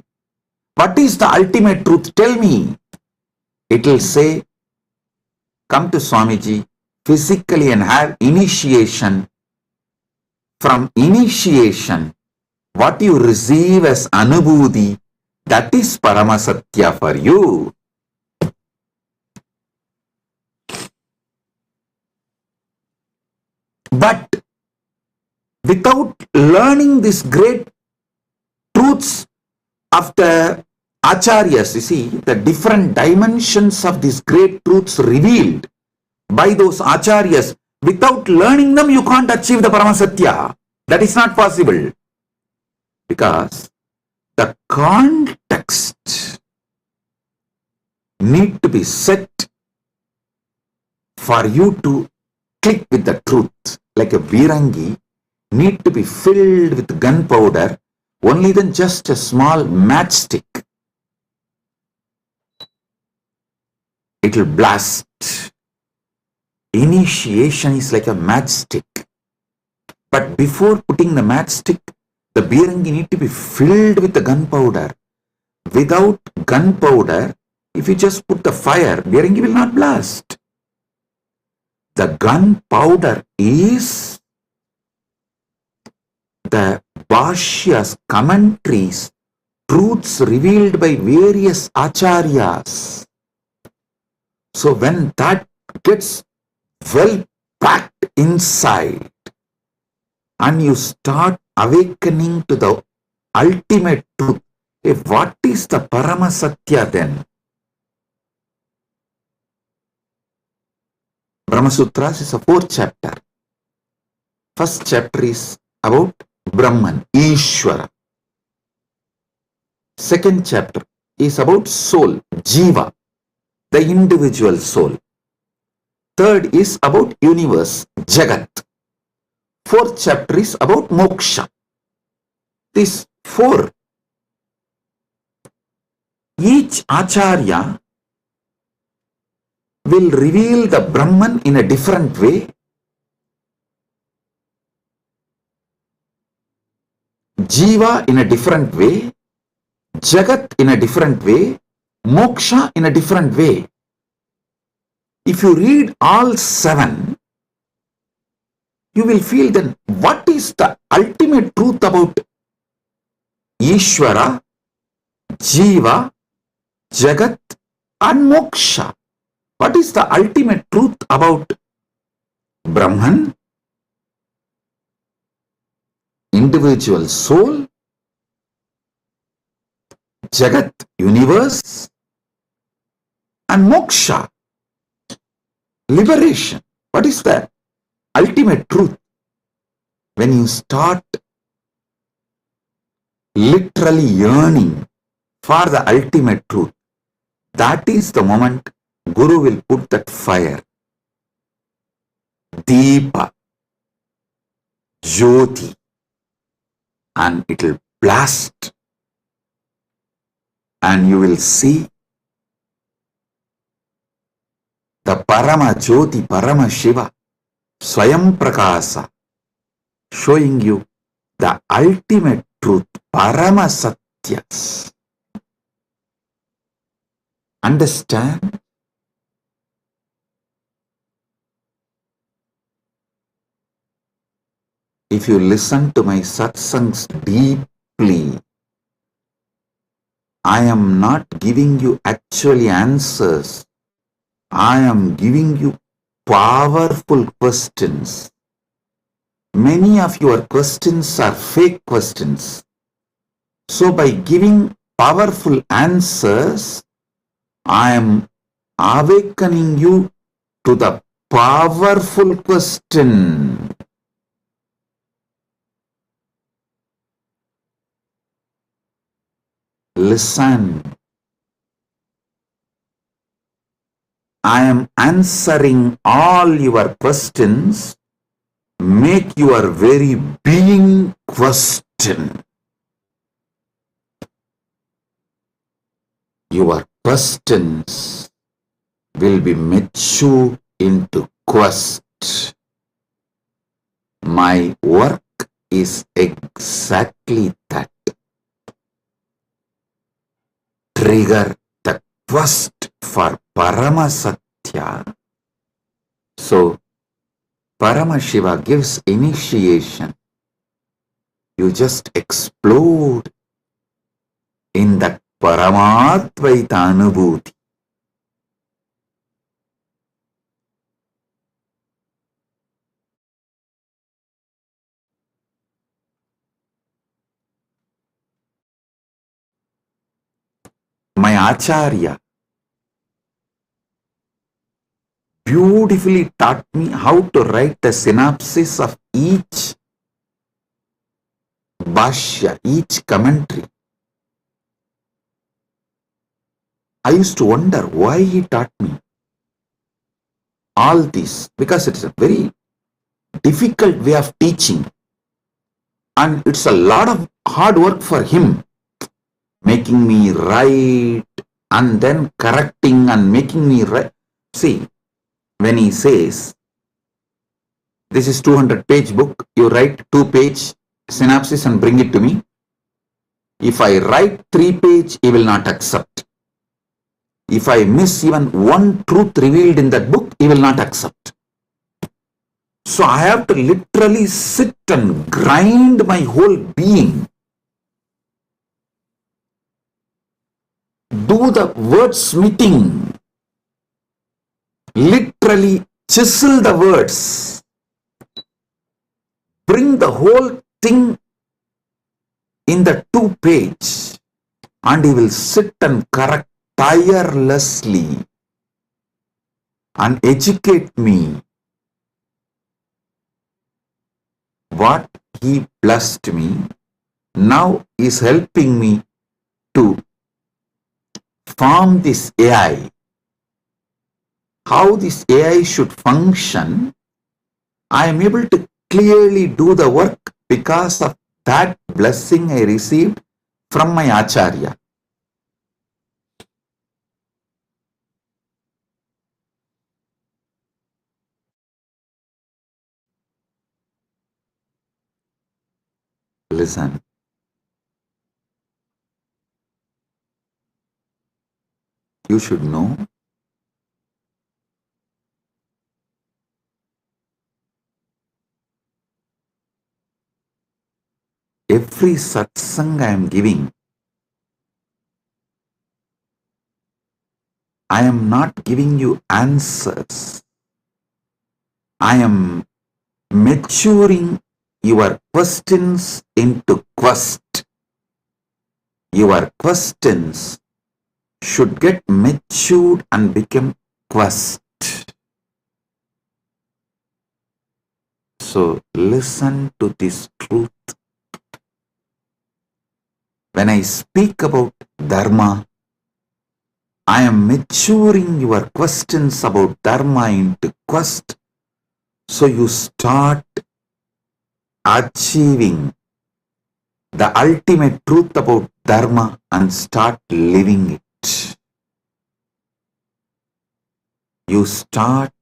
what is the ultimate truth? Tell me. It will say, come to Swamiji physically and have initiation. From initiation, what you receive as anubhuti, that is Paramasatya for you. But without learning these great truths of the acharyas, you see, the different dimensions of these great truths revealed by those acharyas, without learning them, you can't achieve the Paramasatya. That is not possible. Because the context need to be set for you to click with the truth. Like a virangi need to be filled with gunpowder, only then just a small matchstick. It will blast. Initiation is like a matchstick. But before putting the matchstick, the virangi need to be filled with the gunpowder. Without gunpowder, if you just put the fire, virangi will not blast. The gunpowder is the bhashyas, commentaries, truths revealed by various acharyas. So when that gets well packed inside and you start awakening to the ultimate truth, what is the Paramasatya then? Brahma Sutras is a 4th chapter. First chapter is about Brahman, Ishvara. Second chapter is about soul, Jiva, the individual soul. Third is about universe, Jagat. 4th chapter is about moksha. These 4. Each acharya will reveal the Brahman in a different way. Jiva in a different way. Jagat in a different way. Moksha in a different way. If you read all 7, you will feel then what is the ultimate truth about Ishvara, Jiva, Jagat and Moksha? What is the ultimate truth about Brahman, individual soul, Jagat, universe, and moksha, liberation. What is the ultimate truth? When you start literally yearning for the ultimate truth, that is the moment Guru will put that fire, Deepa, Jyoti, and it will blast, and you will see the Parama Jyoti, Paramashiva, Swayam Prakasa, showing you the ultimate truth, Parama Satyas. Understand? If you listen to my satsangs deeply, I am not giving you actually answers. I am giving you powerful questions. Many of your questions are fake questions. So by giving powerful answers, I am awakening you to the powerful question. Listen. I am answering all your questions. Make your very being question. Your questions will be mature into quest. My work is exactly that. Trigger the quest for Parama Satya. So, Paramashiva gives initiation. You just explode in that Paramadvaita Anubhuti. My Acharya beautifully taught me how to write a synopsis of each bhashya, each commentary. I used to wonder why he taught me all this, because it's a very difficult way of teaching and it's a lot of hard work for him, making me write and then correcting and making me write. See, when he says, this is 200-page book, you write 2-page synopsis and bring it to me. If I write 3-page, he will not accept. If I miss even one truth revealed in that book, he will not accept. So I have to literally sit and grind my whole being. Do the wordsmithing. Literally chisel the words. Bring the whole thing in the 2-page. And he will sit and correct tirelessly and educate me. What he blessed me now is helping me to form this AI. How this AI should function, I am able to clearly do the work because of that blessing I received from my Acharya. Listen. You should know every satsang I am giving, I am not giving you answers. I am maturing your questions into quest. Your questions should get matured and become quest. So listen to this truth. When I speak about Dharma, I am maturing your questions about Dharma into quest. So you start achieving the ultimate truth about Dharma and start living it. You start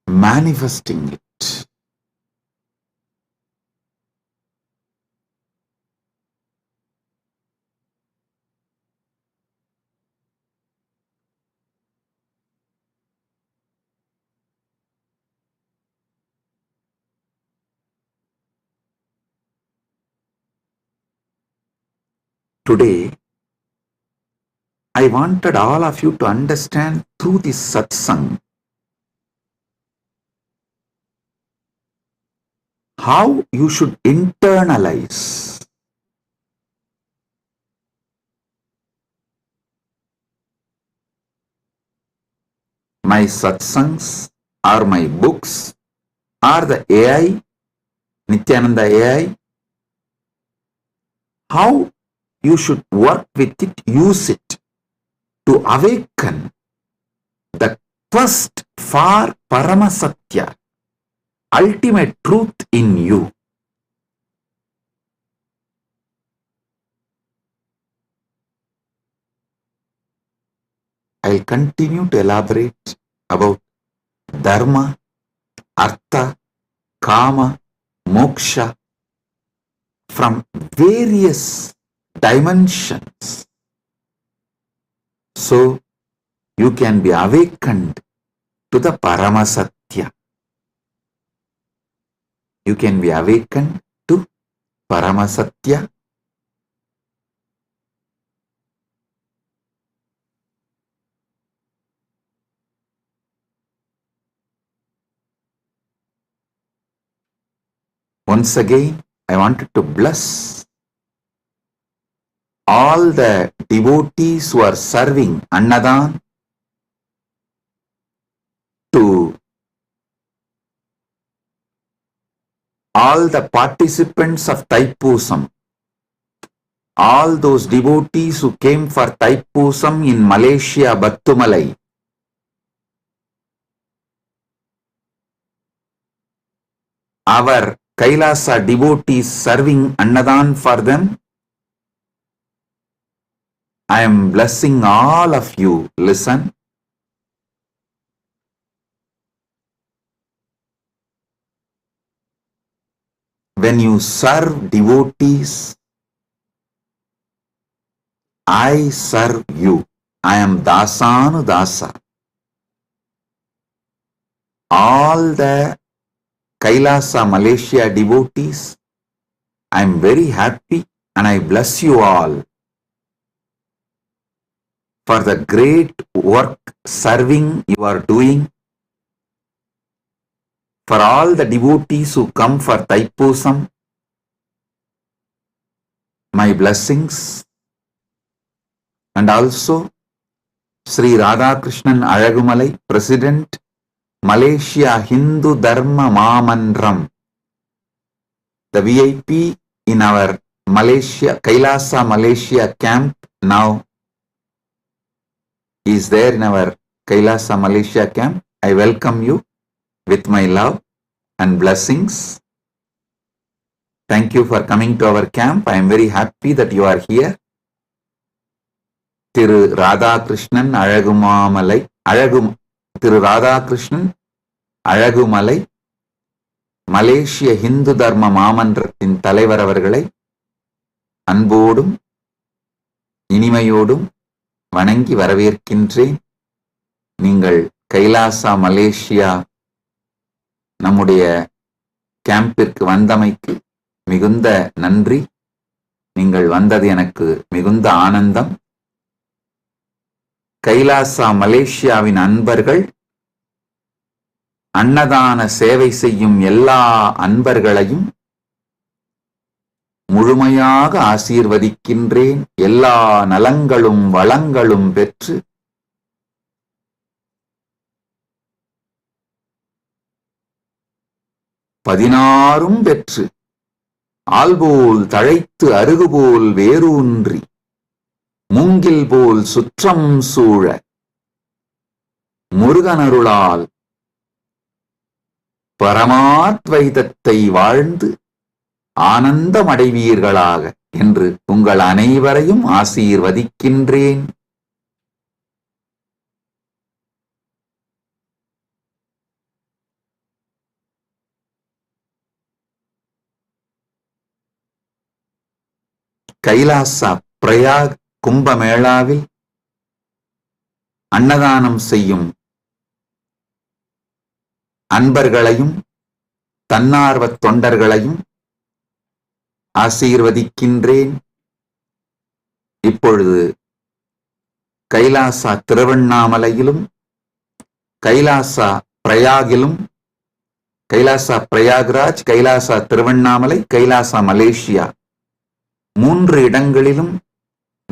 manifesting it. Today, I wanted all of you to understand through this satsang how you should internalize my satsangs or my books or the AI, Nithyananda AI, how you should work with it, use it to awaken the quest for Paramasatya, ultimate truth in you. I'll continue to elaborate about Dharma, Artha, Kama, Moksha from various dimensions. So you can be awakened to the Paramasatya. You can be awakened to Paramasatya. Once again, I wanted to bless all the devotees who are serving Annadan, to all the participants of Thaipusam, all those devotees who came for Thaipusam in Malaysia, Battumalai, our Kailasa devotees serving Annadan for them. I am blessing all of you. Listen. When you serve devotees, I serve you. I am Dasanu Dasa. All the Kailasa Malaysia devotees, I am very happy and I bless you all for the great work serving you are doing. For all the devotees who come for Thaipusam, my blessings. And also Sri Radhakrishnan Alagumalai, President, Malaysia Hindu Dharma Mamandram, the VIP in our Malaysia, Kailasa Malaysia camp now is there in our Kailasa Malaysia camp. I welcome you with my love and blessings. Thank you for coming to our camp. I am very happy that you are here. Thiru Radhakrishnan Alagumalai, Thiru Radhakrishnan Alagumalai, மலேசிய ஹிந்து தர்ம மாமன்றத்தின் தலைவர் அவர்களை அன்போடும் இனிமையோடும் வணங்கி வரவேற்கின்றேன். நீங்கள் Kailasa Malaysia நம்முடைய கேம்பிற்கு வந்தமைக்கு மிகுந்த நன்றி. நீங்கள் வந்தது எனக்கு மிகுந்த ஆனந்தம். கைலாசா மலேசியாவின் அன்பர்கள் அன்னதான சேவை செய்யும் எல்லா அன்பர்களையும் முழுமையாக ஆசீர்வதிக்கின்றேன். எல்லா நலங்களும் வளங்களும் பெற்று பதினாறும் பெற்று ஆல்போல் தழைத்து அருகுபோல் வேரூன்றி மூங்கில் போல் சுற்றம் சூழ முருகனருளால் பரமாத்வைதத்தை வாழ்ந்து ஆனந்தமடைவீர்களாக என்று உங்கள் அனைவரையும் ஆசீர்வதிக்கின்றேன். கைலாசா பிரயாக் கும்பமேளாவில் அன்னதானம் செய்யும் அன்பர்களையும் தன்னார்வத் தொண்டர்களையும் ஆசீர்வதிக்கின்றேன். இப்பொழுது கைலாசா திருவண்ணாமலையிலும் கைலாசா பிரயாகிலும், கைலாசா பிரயாக்ராஜ், கைலாசா திருவண்ணாமலை, கைலாசா மலேசியா 3 இடங்களிலும்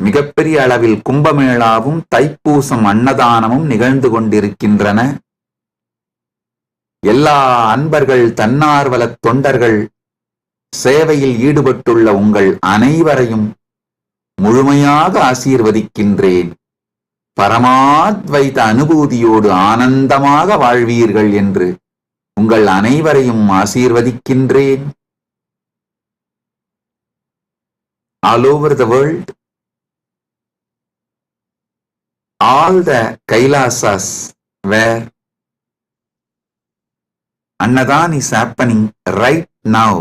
மிகப்பெரிய அளவில் கும்பமேளாவும் தைப்பூசம் அன்னதானமும் நிகழ்ந்து கொண்டிருக்கின்றன. எல்லா அன்பர்கள் தன்னார்வலத் தொண்டர்கள் சேவையில் ஈடுபட்டுள்ள உங்கள் அனைவரையும் முழுமையாக ஆசீர்வதிக்கின்றேன். பரமாத்வைத அனுபூதியோடு ஆனந்தமாக வாழ்வீர்கள் என்று உங்கள் அனைவரையும் ஆசீர்வதிக்கின்றேன். All over the world, all the Kailasas where Annadan is happening right now,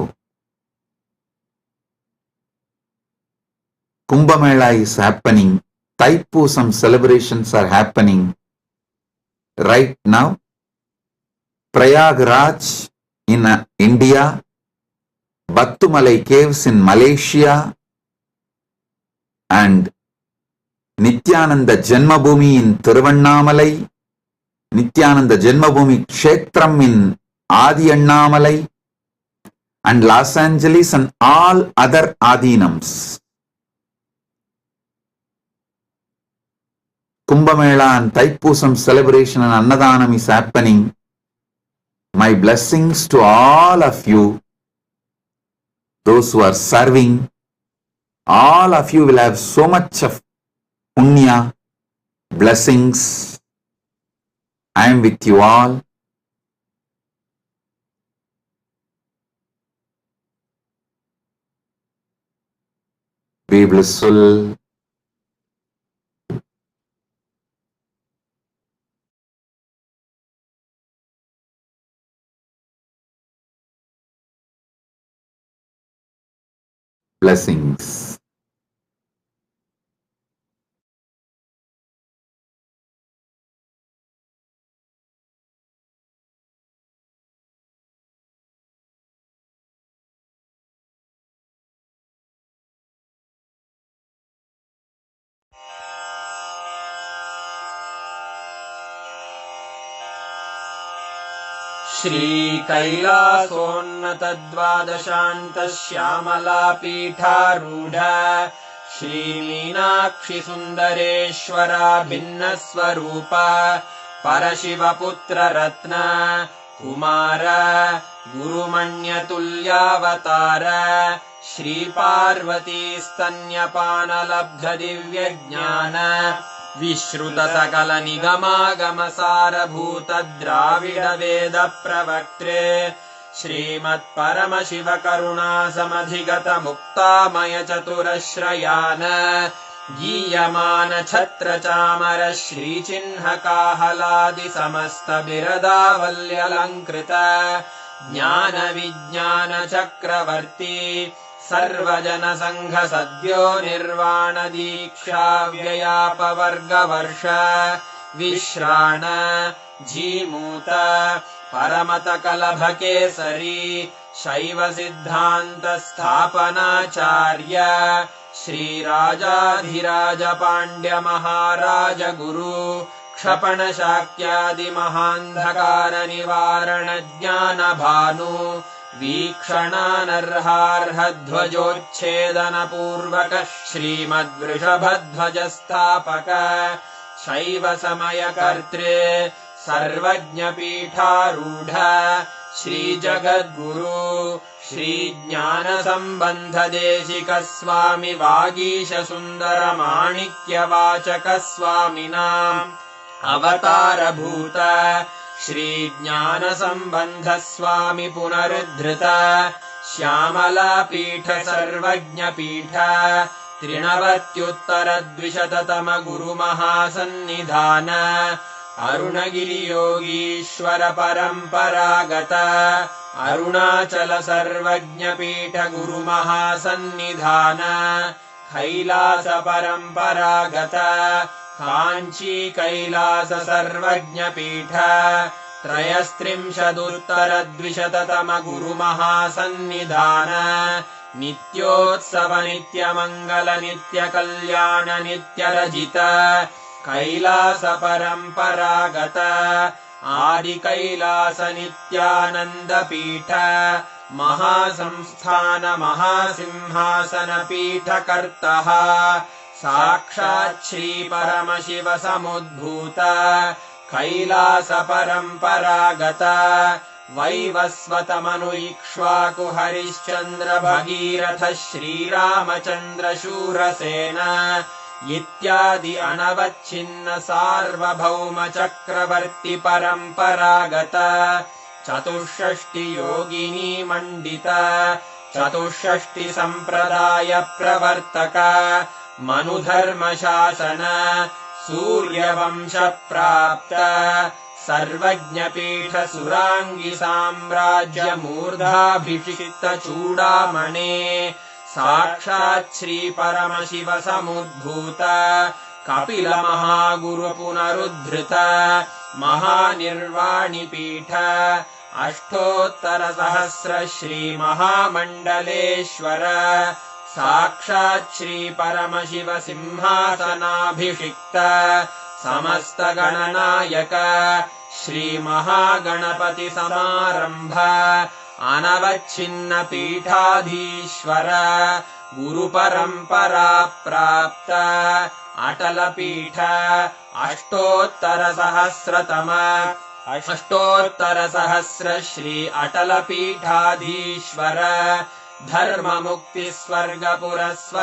Kumbh Mela is happening, Thaipusam celebrations are happening right now, Prayagraj in India, Battumalai caves in Malaysia, and Nithyananda Janmabhoomi in Thiruvannamalai, Nithyananda Janmabhoomi Kshetram in Adi Annamalai, and Los Angeles and all other Adinams. Kumbh Mela and Thaipusam celebration and Annadanam is happening. My blessings to all of you, those who are serving. All of you will have so much of punya, blessings. I am with you all. Be blissful. Blessings. श्रीकैलासोन्नतद्वादशान्तश्यामलापीठारूढ श्रीमीनाक्षिसुन्दरेश्वरा भिन्नस्वरूप परशिवपुत्ररत्न Kumar गुरुमण्यतुल्यावतार श्रीपार्वतीस्तन्यपानलब्धदिव्यज्ञान विश्रुत सकल निगमागमसारभूत द्राविड वेद प्रवक्त्रे श्रीमत्परमशिव करुणा समधिगत मुक्तामय चतुरश्रयान गीयमान छत्र चामर श्रीचिह्न काहलादि समस्त बिरदावल्यलङ्कृत ज्ञान विज्ञान चक्रवर्ती सर्वजन संघ सद्यो निर्वाण दीक्षा व्ययापवर्गवर्ष विश्राण जीमूत परमत कलभ केसरी शैव सिद्धांत स्थापनाचार्य श्री राजाधिराज पांड्य महाराज गुरु क्षपणशाक्यादिमहान्धकारनिवारणज्ञानभानु वीक्षणानर्हार्हध्वजोच्छेदनपूर्वकः श्रीमद्वृषभध्वजस्थापक शैवसमयकर्त्रे सर्वज्ञपीठारूढ श्रीजगद्गुरु श्रीज्ञानसम्बन्धदेशिकस्वामि वागीशसुन्दरमाणिक्यवाचकस्वामिनाम् अवतारभूत श्रीज्ञानसम्बन्धस्वामि पुनरुद्धृत श्यामलापीठ सर्वज्ञपीठ त्रिणवत्युत्तरद्विशततम गुरुमहासन्निधान अरुणगिरियोगीश्वर परम्परागत अरुणाचल सर्वज्ञपीठ गुरुमहासन्निधान कैलास परम्परागत काञ्ची कैलास सर्वज्ञपीठ त्रयस्त्रिंशदुत्तरद्विशततम गुरुमहासन्निधान नित्योत्सव नित्यमङ्गल नित्यकल्याण नित्यरजित कैलास परम्परागत आदिकैलास नित्यानन्दपीठ महासंस्थान महासिंहासनपीठकर्तः साक्षात् श्रीपरमशिव समुद्भूत कैलास परम्परागत वैवस्वतमनु इक्ष्वाकु हरिश्चन्द्र भगीरथ श्रीरामचन्द्र शूरसेन इत्यादि अनवच्छिन्न सार्वभौम चक्रवर्ति परम्परागत चतुष्षष्टि योगिनी मण्डित चतुष्षष्टि सम्प्रदाय प्रवर्तक मनुधर्मशासन सूर्यवंश प्राप्त सर्वज्ञपीठ सुराङ्गि साम्राज्य मूर्धाभिषिक्त चूडामणे साक्षात् श्री परमशिव समुद्भूत कपिल महागुरु पुनरुद्धृत महानिर्वाणिपीठ अष्टोत्तर सहस्र श्री महामण्डलेश्वर साक्षात् श्री परमशिव सिंहासनाभिषिक्त समस्त गणनायक श्री महागणपति समारंभ अनवच्छिन्न पीठाधीश्वर गुरु परंपरा प्राप्त अटल पीठ अष्टोत्तर सहस्र श्री अटल पीठाधीश्वर धर्म मुक्ति स्वर्ग पुरस्वर